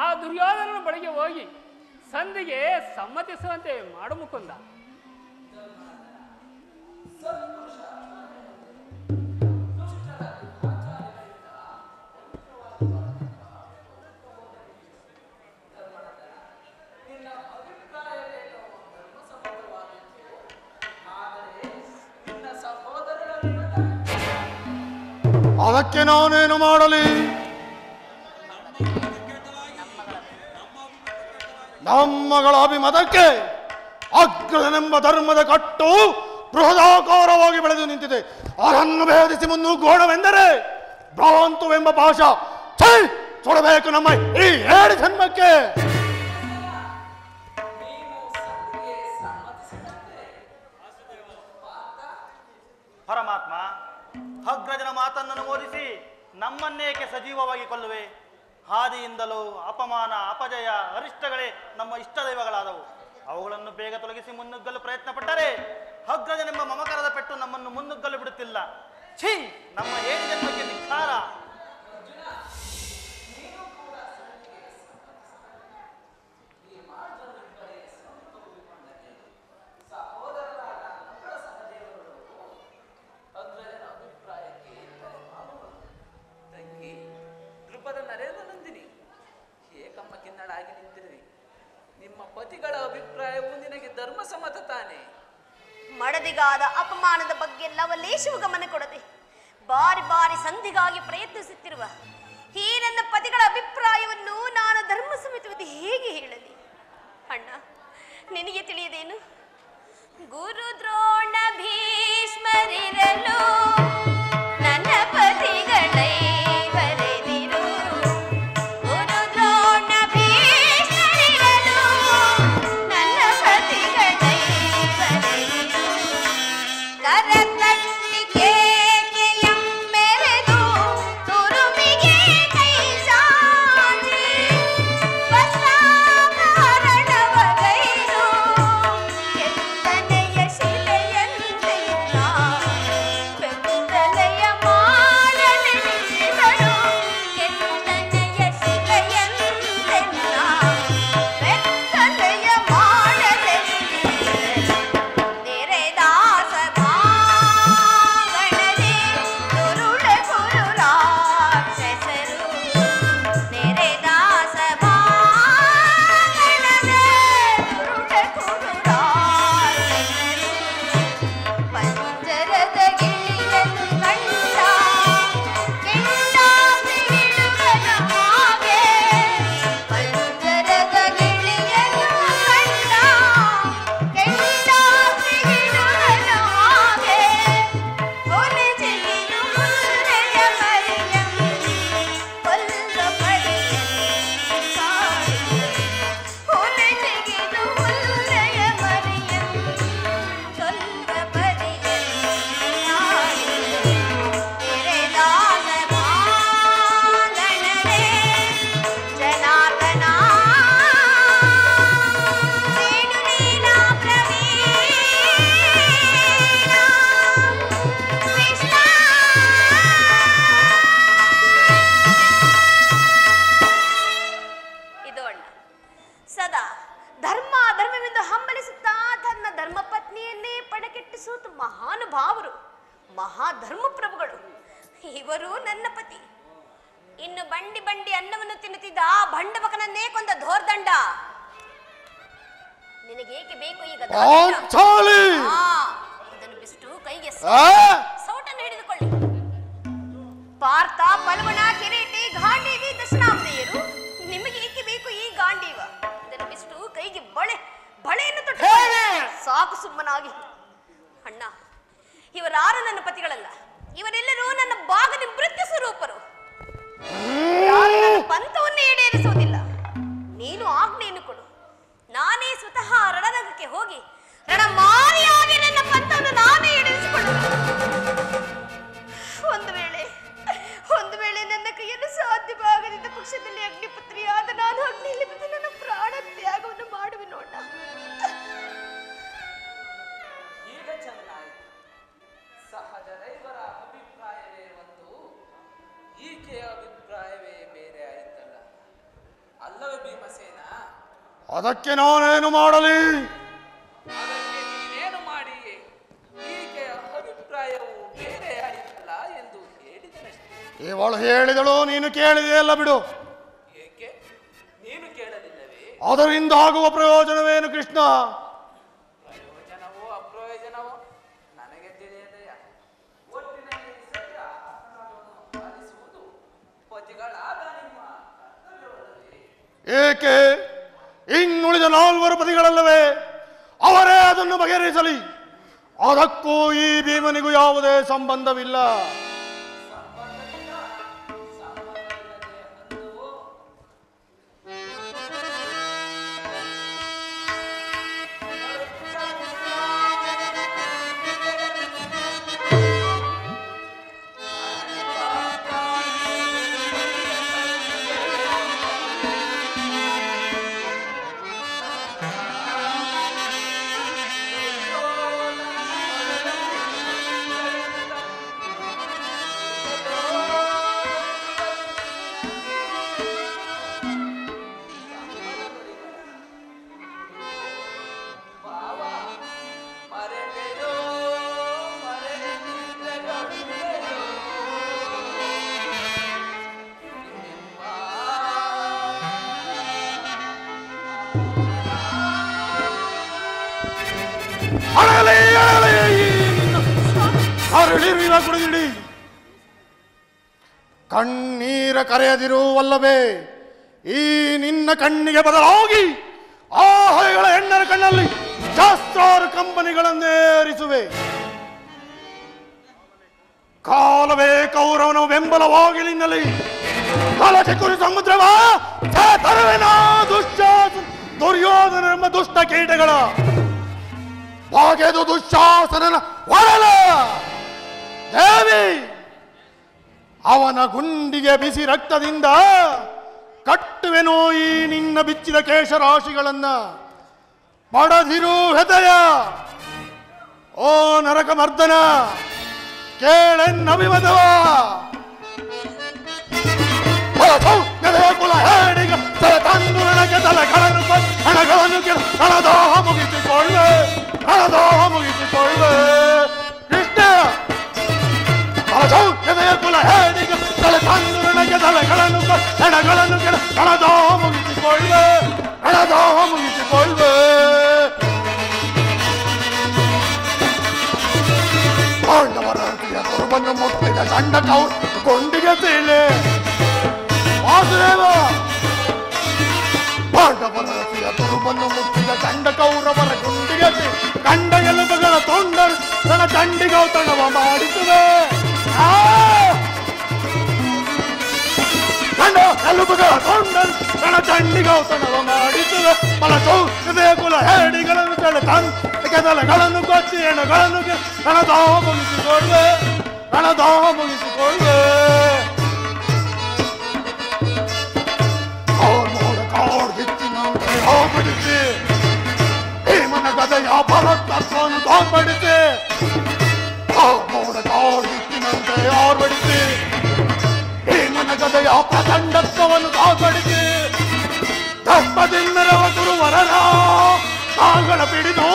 ಆ ದುರ್ಯೋಧನನ ಬಳಿಗೆ ಹೋಗಿ ಸಂಧಿಗೆ ಸಮ್ಮತಿಸುವಂತೆ ಮಾಡು ಮುಕುಂದ. ಸಹೋದರರ ಅದಕ್ಕೆ ನಾನೇನು ಮಾಡಲಿ? ನಮ್ಮಗಳ ಅಭಿಮತಕ್ಕೆ ಅಗ್ರನೆಂಬ ಧರ್ಮದ ಕಟ್ಟು ಬೃಹದಾಕಾರವಾಗಿ ಬೆಳೆದು ನಿಂತಿದೆ. ಅದನ್ನು ಭೇದಿಸಿ ಮುನ್ನುಗ್ಗೋಣವೆಂದರೆ ಭ್ರಾಂತವೆಂಬ ಪಾಶ ಸುಡಬೇಕು ನಮ್ಮ ಈ 7 ಜನ್ಮಕ್ಕೆ. ಪರಮಾತ್ಮ, ಅಗ್ರಜನ ಮಾತನ್ನು ಓದಿಸಿ ನಮ್ಮನ್ನೇಕೆ ಸಜೀವವಾಗಿ ಕೊಲ್ಲುವೆ? ಹಾದಿಯಿಂದಲೂ ಅಪಮಾನ, ಅಪಜಯ, ಅರಿಷ್ಟಗಳೇ ನಮ್ಮ ಇಷ್ಟ ದೈವಗಳಾದವು. ಅವುಗಳನ್ನು ಬೇಗ ತೊಲಗಿಸಿ ಮುನ್ನುಗ್ಗಲು ಪ್ರಯತ್ನ ಪಟ್ಟರೆ ಅಗ್ರಜನೆಂಬ ಮಮಕರದ ಪೆಟ್ಟು ನಮ್ಮನ್ನು ಮುನ್ನುಗ್ಗಲು ಬಿಡುತ್ತಿಲ್ಲ. ಛೀ, ನಮ್ಮ 7 ಜನ್ಮಕ್ಕೆ ಧಿಕ್ಕಾರ. ನಿಮ್ಮ ಪತಿಗಳ ಅಭಿಪ್ರಾಯವು ನಿನಗೆ ಧರ್ಮಸಮ್ಮತ ತಾನೆ? ಮಡದಿಗಾದ ಅಪಮಾನದ ಬಗ್ಗೆ ಲವಲೇಶವು ಗಮನ ಕೊಡದೆ ಬಾರಿ ಬಾರಿ ಸಂಧಿಗಾಗಿ ಪ್ರಯತ್ನಿಸುತ್ತಿರುವ ಈ ನನ್ನ ಪತಿಗಳ ಅಭಿಪ್ರಾಯವನ್ನು ನಾನು ಧರ್ಮಸಮ್ಮತವೆಂದು ಹೇಗೆ ಹೇಳಲಿ? ಅಣ್ಣ, ನಿನಗೆ ತಿಳಿಯದೇನು? ಗುರು ದ್ರೋಣ ಭೀಷ್ಮರಿರಲು ನನ್ನ ಪತಿಗಳೇ ಬರೆದಿರು. ಗುರು ದ್ರೋಣ ಭೀಷ್ಮರಿರಲು ನನ್ನ ಪತಿಗಳೇ ಬರೆದಿರು. ಕರತಟ್ಟಿ ಕೇಕೆಯಮ್ಮೆರೆದು ತುರುಮಿಗೆ ಕೈ ಚಾಚಿ ವಸ್ತ್ರಾಭರಣವಗೈದು ಕೆತ್ತನೆಯ ಶಿಲೆಯಂತೆಲ್ಲ ಬೆತ್ತಲೆಯ ಮಾಡಲೆನಿಸಿದಳು. ಕೆತ್ತನೆಯ ಶಿಲೆಯಂತೆಲ್ಲ ಬೆತ್ತಲೆಯ ಮಾಡಲೆನಿಸಿದಳು. ನೆರೆದಾಸ ಭಾಗಣದೆ ದುರುಳ ಗುರು ರಾಕ್ಷಸರು. ನೆರೆದಾಸ ಭಾಗಣದೆ ದುರುಳ ಗುರು ರಾಕ್ಷಸರು. ಪಂಜರದ ಗಿಳಿಯನ್ನು ಕಂಡ ಕೆಂಡಾಸಿ ಹಿಡುಗನ ಹಾಗೆ. ಪಂಜರದ ಗಿಳಿಯನ್ನು ಕಂಡ ಕೆಂಡಾಸಿ ಹಿಡುಗನ ಹಾಗೆ. ಕೊನೆ ಜಿಗಿದು ಹುಲ್ಲೆಯ ಮರಿಯಂ ಕೊಲ್ಲ ಪರಿಯಲ್ಲಿ ಕಾಡಿದೆ. ಕೊನೆ ಜಿಗಿದು ಹುಲ್ಲೆಯ ಮರಿಯಂ ಕೊಲ್ಲ ಪರಿಯಲ್ಲಿ ಕಾಡಿದೆ. ನೆರೆದಾಸ ಭಾಗಣನೆ ಜನಾರ್ದನ ವೇಣು ಲೀಲಾ ಪ್ರವೀಣ ಕೃಷ್ಣ. ಇದು ಅಣ್ಣ ಸದಾ ಧರ್ಮವೆಂದು ಹಂಬಲಿಸುತ್ತಾ ತನ್ನ ಧರ್ಮಪತ್ನಿಯನ್ನೇ ಪಣಕ್ಕಿಟ್ಟಿಸುತ್ತ ಮಹಾನುಭಾವರು, ಮಹಾಧರ್ಮಪ್ರಭುಗಳು ಇವರು ನನ್ನ ಪತಿ. ಇನ್ನು ಬಂಡಿ ಬಂಡಿ ಅನ್ನವನ್ನು ತಿನ್ನುತ್ತಿದ್ದ ಆ ಭಂಡಬಕನನ್ನೇ ಕೊಂದ ಧೋರ್ದಂಡ ನಿನಗೇಕೆ ಬೇಕು ಈಗ ದಾಂಡ? ಪಾಂಚಾಲಿ! ಆ, ಇದನ್ನು ಬಿಸಿಟು ಕೈಗೆ ಆ? ಸೌಟನ್ನು ಹಿಡಿದುಕೊಳ್ಳಿ. ಪಾರ್ಥ, ಪಲ್ವಣ, ಕಿರೀಟಿ, ಗಾಂಡೀವಿ, ದಶನಾಮಧೇಯರು, ನಿಮಗೆ ಏಕೆ ಬೇಕು ಈ ಗಾಂಡೀವ? ಇದನ್ನು ಬಿಸಿಟು ಕೈಗೆ ಬಳೆಯನ್ನು ತೊಟ್ಟು ಸಾಕು ಸುಮ್ಮನಾಗಿ. ಅಣ್ಣ, ಇವರಾರು ನನ್ನ ಪತಿಗಳಲ್ಲ, ಇವರೆಲ್ಲರೂ ನನ್ನ ಭಾಗದ ಮೃತ್ಯು ಸ್ವರೂಪರು. ಯಾರು ನನ್ನ ಪಂಥವನ್ನೇ ಈಡೇರಿಸುವುದಿಲ್ಲ. ನೀನು ಆಜ್ಞೆಯನ್ನು ಕೊಡು, ನಾನೇ ಸ್ವತಃ ರಣರಂಗಕ್ಕೆ ಹೋಗಿ ರಣಮಾರಿಯಾಗಿ ನನ್ನ ಪಂಥವನ್ನು ನಾನೇ ಈಡೇರಿಸಿಕೊಳ್ಳುವೆ. ಒಂದು ವೇಳೆ ನನ್ನ ಕೈಯನ್ನು ಸಾಧ್ಯವಾಗದಿದ್ದ ಪಕ್ಷದಲ್ಲಿ ಅಗ್ನಿಪುತ್ರಿಯಾದ ನಾನು ಅಗ್ನಿಯಲ್ಲಿ ಬಿದ್ದು ನನ್ನ ಪ್ರಾಣ ತ್ಯಾಗವನ್ನು ಮಾಡುವೆ ನೋಡ. ಈಗ ಚೆನ್ನಾಯಿತು. ಸಹಜ ದೈವರ ಅಭಿಪ್ರಾಯವೇ ಒಂದು, ಈಕೆಯ ಅಭಿಪ್ರಾಯವೇ ಬೇರೆ ಆಯಿತಲ್ಲ. ಅಲ್ಲವೇ ಭೀಮಸೇನ? ಅದಕ್ಕೆ ನಾನೇನು ಮಾಡಲಿ? ಅದಕ್ಕೆ ನೀನೇನು ಮಾಡಿ ಈಕೆಯ ಅಭಿಪ್ರಾಯವು ಬೇರೆ ಆಯಿತಲ್ಲ ಎಂದು ಹೇಳಿದನಷ್ಟೇ. ಇವಳು ಹೇಳಿದಳು, ನೀನು ಕೇಳಿದೆಯಲ್ಲ ಬಿಡು. ಏಕೆ ನೀನು ಕೇಳಲಿಲ್ಲವೇ? ಅದರಿಂದ ಆಗುವ ಪ್ರಯೋಜನವೇನು ಕೃಷ್ಣ? ಪ್ರಯೋಜನವೋ ಅಪ್ರಯೋಜನವೋ ನನಗೆ ತಿಳಿಯದೆಯ. ಒಟ್ಟಿನಲ್ಲಿ ಸತ್ಯ ಏಕೆ? ಇನ್ನುಳಿದ 4 ಪತಿಗಳಲ್ಲವೇ? ಅವರೇ ಅದನ್ನು ಬಗೆಹರಿಸಲಿ. ಅದಕ್ಕೂ ಈ ಭೀಮನಿಗೂ ಯಾವುದೇ ಸಂಬಂಧವಿಲ್ಲ. ಕುಡಿದಿಡಿ. ಕಣ್ಣೀರ ಕರೆಯದಿರುವಲ್ಲವೇ? ಈ ನಿನ್ನ ಕಣ್ಣಿಗೆ ಬದಲಾಗಿ ಆ ಹೊಳೆಗಳ ಹೆಣ್ಣರ ಕಣ್ಣಲ್ಲಿ ಶಾಸ್ತ್ರಾರು ಕಂಪನಿಗಳನ್ನೇರಿಸುವೆ. ಕಾಲವೇ ಕೌರವನ ಬೆಂಬಲವಾಗಿ ನಿನ್ನಲ್ಲಿ ಕಲಚೆ ಕುರಿ ಸಮುದ್ರವ ತರುವೆನ ದುರ್ಯೋಧನೆಂಬ ದುಷ್ಟ ಕೀಟಗಳ ಬಾಗೆದು ದುಶ್ಯಾಸನನ ಒಳಲ ದೇವಿ ಅವನ ಗುಂಡಿಗೆ ಬಿಸಿ ರಕ್ತದಿಂದ ಕಟ್ಟುವೆನೋ ಈ ನಿನ್ನ ಬಿಚ್ಚಿದ ಕೇಶರಾಶಿಗಳನ್ನ. ಪಡದಿರು ಹೃದಯ ಓ ನರಕ ಮರ್ದನ, ಕೇಳೆನ್ನಭಿಮತವ. ಕುಲ ಹೇಡಿಗ ತಂದು ನನಗೆ ತಲೆಗಳನ್ನು ಹಣಗಳನ್ನು ಹಣದೋಹ ಮುಗಿಸಿಕೊಳ್ಳೆ, ಹಣದೋಹ ಮುಗಿಸಿಕೊಳ್ಳೆ. ಕೃಷ್ಣ ಎದೆಯ ಕುಲ ಹೇಡಿಗ ತಲೆ ತಂದು ನನಗೆ ತಲೆಗಳನ್ನು ಹೆಣಗಳನ್ನು ಹಣದೋಹ ಮುಗಿಸಿಕೊಳ್ಳೆ, ಹಣದೋಹ ಮುಗಿಸಿಕೊಳ್ಳೆ. ಪಾಂಡವರ ಕುರುಬನ್ನು ಮುಟ್ಟಿದ ಚಂಡ ಕೊಂಡಿಗೆ ಸೀಳೆ ವಾಸುದೇವ. ಪಾಂಡವರ ತುರುಬನ್ನು ಮುಟ್ಟಿದ ಚಂಡ ಕೌರವರ ಗುಂಡಿಗೆ ಕಂಡ ಎಲುಬುಗಳ ತೊಂಡರು ತನ್ನ ಚಂಡಿಗೌತಣವ ಮಾಡಿಸುವೆ. ಕಂಡ ಎಲುಬುಗಳ ತೊಂಡರು ತನ್ನ ಚಂಡಿಗೌತಣವ ಮಾಡಿಸುವೆ. ಹೃದಯ ಕುಲ ಹೇಡಿಗಳನ್ನು ತಲೆಗಳನ್ನು ಕೊಚ್ಚಿ ಹೆಣಗಳನ್ನು ಹಣದಾಹ ಮುಗಿಸಿಕೊಳ್ಳೆ, ಹಣದಾಹ ಮುಗಿಸಿಕೊಳ್ಳೆ. ಬಿಡಿಸಿ ಭೀಮನ ಗದೆಯ ಭರತತ್ವವನ್ನು ತೋರ್ಪಡಿಸಿ, ಮೋಡ ಕಾಡಿತ್ತಿನಂತೆ ಆರ್ಪಡಿಸಿ ಭೀಮನ ಗದೆಯ ಪ್ರಚಂಡತ್ವವನ್ನು ತೋರ್ಪಡಿಸಿ ದರ್ಪದಿಂದರವ ಗುರುವರರ ಕಾಲ್ಗಳ ಪಿಡಿದು,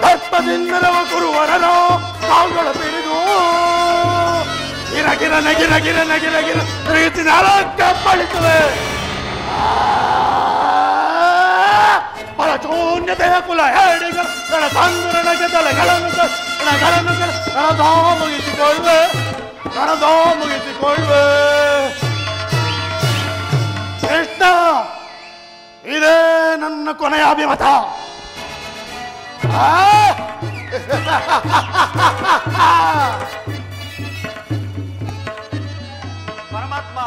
ದರ್ಪದಿಂದರವ ಗುರುವರರ ಕಾಲ್ಗಳ ಪಿಡಿದು ಗಿರ ನಗಿರ ಗಿರ ನಗಿರ ಗಿರ ರೀತಿನ ಕಪ್ಪಳಿಸುವೆ. ಶೂನ್ಯತೆಯ ಕುಲ ಹೇಡಿಗ ನನ್ನ ತಂದುರನಗೆ ತಲೆಗಳನ್ನು ಹಣದಾಹ ಮುಗಿಸಿಕೊಳ್ಳುವೆ, ಹಣದಾಹ ಮುಗಿಸಿಕೊಳ್ಳುವೆ. ಕೃಷ್ಣ, ಇದೇ ನನ್ನ ಕೊನೆಯ ಅಭಿಮತ. ಪರಮಾತ್ಮ,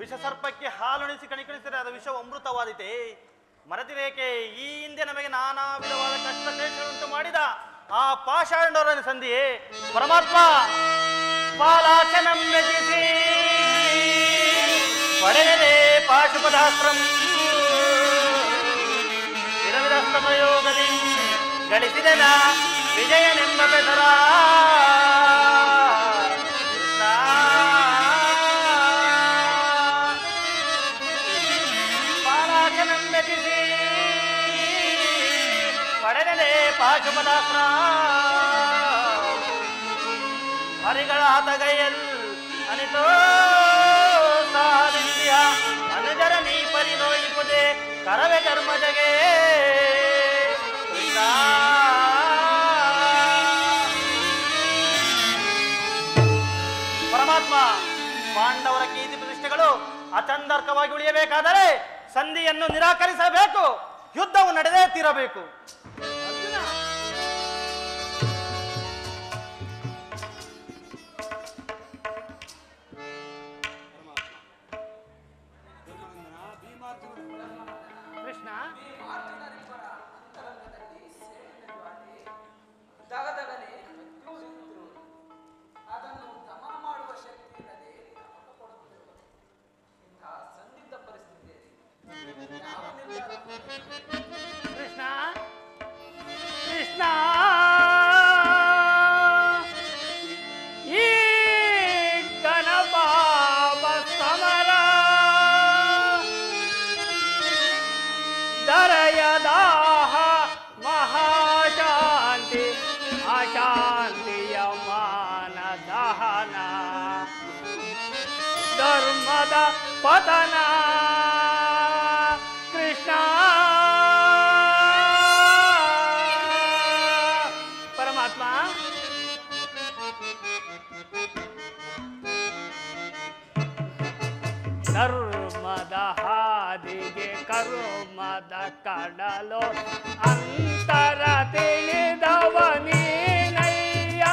ವಿಷಸರ್ಪಕ್ಕೆ ಹಾಲುಣಿಸಿ ಕಣಿಕಣಿಸಿದರೆ ಅದು ವಿಷ ಅಮೃತವಾದಿತೆ. ಮರೆತಿರೇಕೆ ಈ ಹಿಂದೆ ನಮಗೆ ನಾನಾ ವಿಧವಾದ ಕಷ್ಟ ಕ್ಲೇಶಗಳಂತೂ ಮಾಡಿದ ಆ ಪಾಷಾಂಡವರನ್ನು ಸಂಧಿಯೇ ಪರಮಾತ್ಮ. ಪಾಲಾಚನಂ ಮೆಜಿಸಿ ಪಡೆಯದೆ ಪಾಶುಪದಾಸ್ತ್ರಂ ವಿರವಿರಸ್ತಮಯೋಗದಿ ಗಳಿಸಿದನ ವಿಜಯನೆಂಬ ಬೆದರ. ಪಡೆದನೆ ಪಾಶುಪದಾಸ್ತ್ರ ಹರಿಗಳ ಹತಗೈಯಲ್ ಅನಿತೋ ಸಾಧಿಸಿಯ ಅನುಜರ ನೀ ಪರಿನೋಯಿಪುದೆ ಕರವೆ ಕರ್ಮಜಗೆ. ಪರಮಾತ್ಮ, ಪಾಂಡ ಅಚಂದರ್ಕವಾಗಿ ಉಳಿಯಬೇಕಾದರೆ ಸಂಧಿಯನ್ನು ನಿರಾಕರಿಸಬೇಕು, ಯುದ್ಧವು ನಡೆದೇ ತೀರಬೇಕು. ಅರ್ಜುನ, ಕೃಷ್ಣ, ದಗದಗನೆ ಅದನ್ನು ದಮನ ಮಾಡುವ ಶಕ್ತಿ ಇಲ್ಲದೆ ಕೊಡುತ್ತಿರುವ ಇಂತಹ ಸಂದಿಗ್ಧ ಪರಿಸ್ಥಿತಿಯಲ್ಲಿ ಯಾವ ನಿರ್ಧಾರ ಕೃಷ್ಣ, ಕೃಷ್ಣ, ಈ ಗಣಪಾಪ ಸಮರ ದರಯದಾಹ ಮಹಾಶಾಂತಿ ಅಶಾಂತಿಯ ಮಾನ ದಹನ ಧರ್ಮದ ಪತನ ಕೃಷ್ಣ ಪರಮಾತ್ಮ. ಧರ್ಮದ ಹಾದಿಗೆ ಕರ್ಮದ ಕಡಲು ಅಂತರ ತಿಳಿದವ ನೀನಯ್ಯ,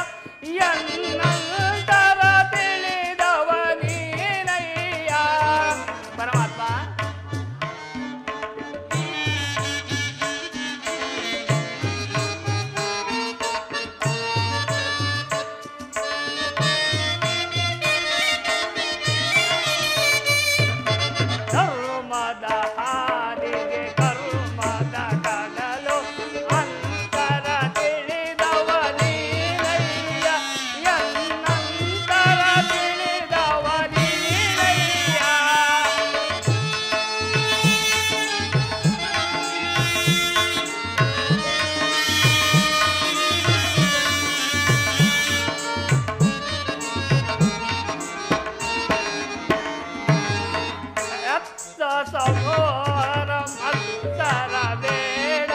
ಎನ್ನಂತರ ತಿಳಿದವ ನೀನಯ್ಯ. ಪರಮಾತ್ಮ, ಧರ್ಮದ ಹಾದಿಗೆ ಕರ್ಮದ ಕಡಲು ಅಂತರ ತಿಳಿದವ ನೀನಯ್ಯ, ಎನ್ನಂತರ ತಿಳಿದವ ನೀನಯ್ಯ. ಎತ್ತ ಸಮೋರ ಮತ್ತರ ಬೇಡ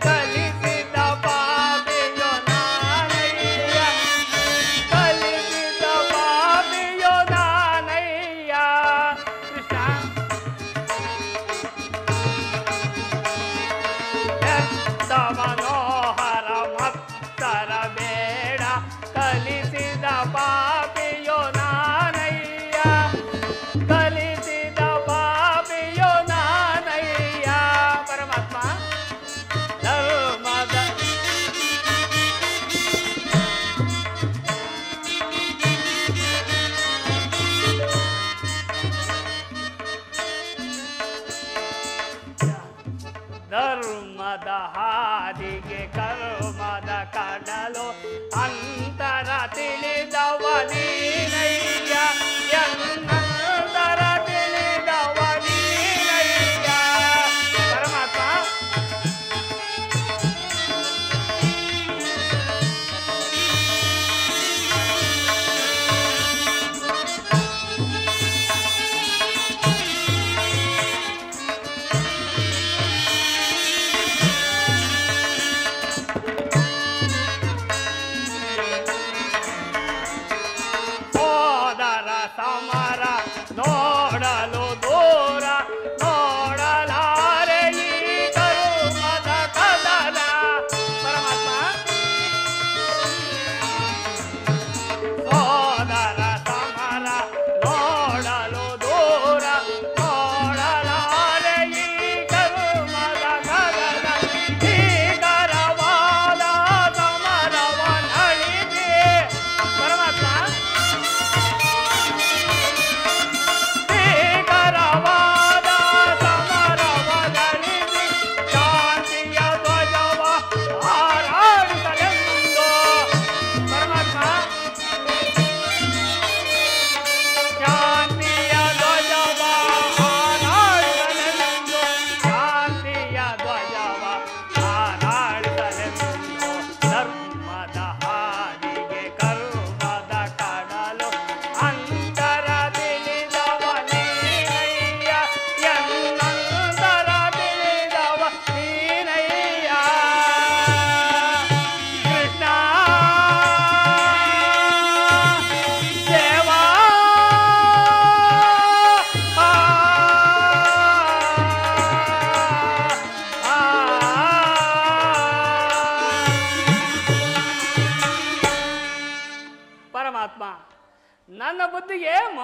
ಕಲಿಸಿದ ಪಾಪಿಯೋ ನಾನಯ್ಯ, ಕಲಿಸಿದ ಪಾಪಿಯೋ ನಾನಯ್ಯ. ಕೃಷ್ಣ, ಎತ್ತ ಮನೋಹರ ಮತ್ತರ ಬೇಡ ಕಲಿಸಿದ ಪಾಪಿಯೋ ನಾನಯ್ಯ, ಕಲಿಸಿದ ಪಾಪಿಯೋ ನಾನಯ್ಯ. ಪರಮಾತ್ಮ, ಧರ್ಮದ ಧರ್ಮದ ಹಾದಿಗೆ ಕರ್ಮದ ಕಡಲು ಅಂತರ ತಿಳಿದವ ನೀನಯ್ಯ, ಎನ್ನಂತರ ತಿಳಿದವ ನೀನಯ್ಯ. ಪರಮಾತ್ಮ, ಹೋದ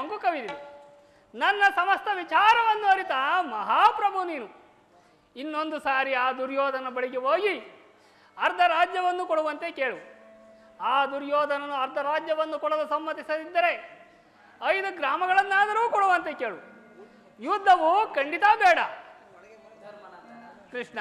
ಮಂಕು ಕವಿದಿದೆ. ನನ್ನ ಸಮಸ್ತ ವಿಚಾರವನ್ನು ಅರಿತ ಮಹಾಪ್ರಭು ನೀನು. ಇನ್ನೊಂದು ಸಾರಿ ಆ ದುರ್ಯೋಧನ ಬಳಿಗೆ ಹೋಗಿ ಅರ್ಧ ರಾಜ್ಯವನ್ನು ಕೊಡುವಂತೆ ಕೇಳು. ಆ ದುರ್ಯೋಧನನು ಅರ್ಧ ರಾಜ್ಯವನ್ನು ಕೊಡಲು ಸಮ್ಮತಿಸದಿದ್ದರೆ 5 ಗ್ರಾಮಗಳನ್ನಾದರೂ ಕೊಡುವಂತೆ ಕೇಳು. ಯುದ್ಧವು ಖಂಡಿತ ಬೇಡ. ಕೃಷ್ಣ,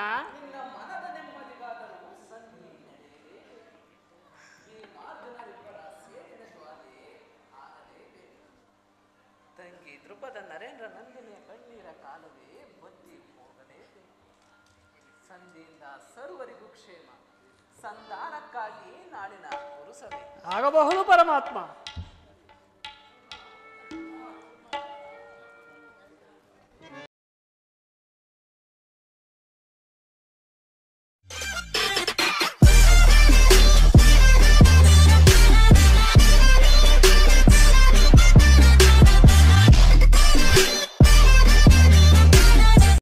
ತಂಗಿ ದೃಪದ ನರೇಂದ್ರ ನಂದಿನಿಯ ಕಣ್ಣೀರ ಕಾಲವೇ ಬತ್ತಿ ಹೋಗಬೇಕು. ಸಂಧಿಯಿಂದ ಸರ್ವರಿಗೂ ಕ್ಷೇಮ, ಸಂಧಾನಕ್ಕಾಗಿ ನಾಳಿನ ಪುರುಷವೇ ಆಗಬಹುದು ಪರಮಾತ್ಮ.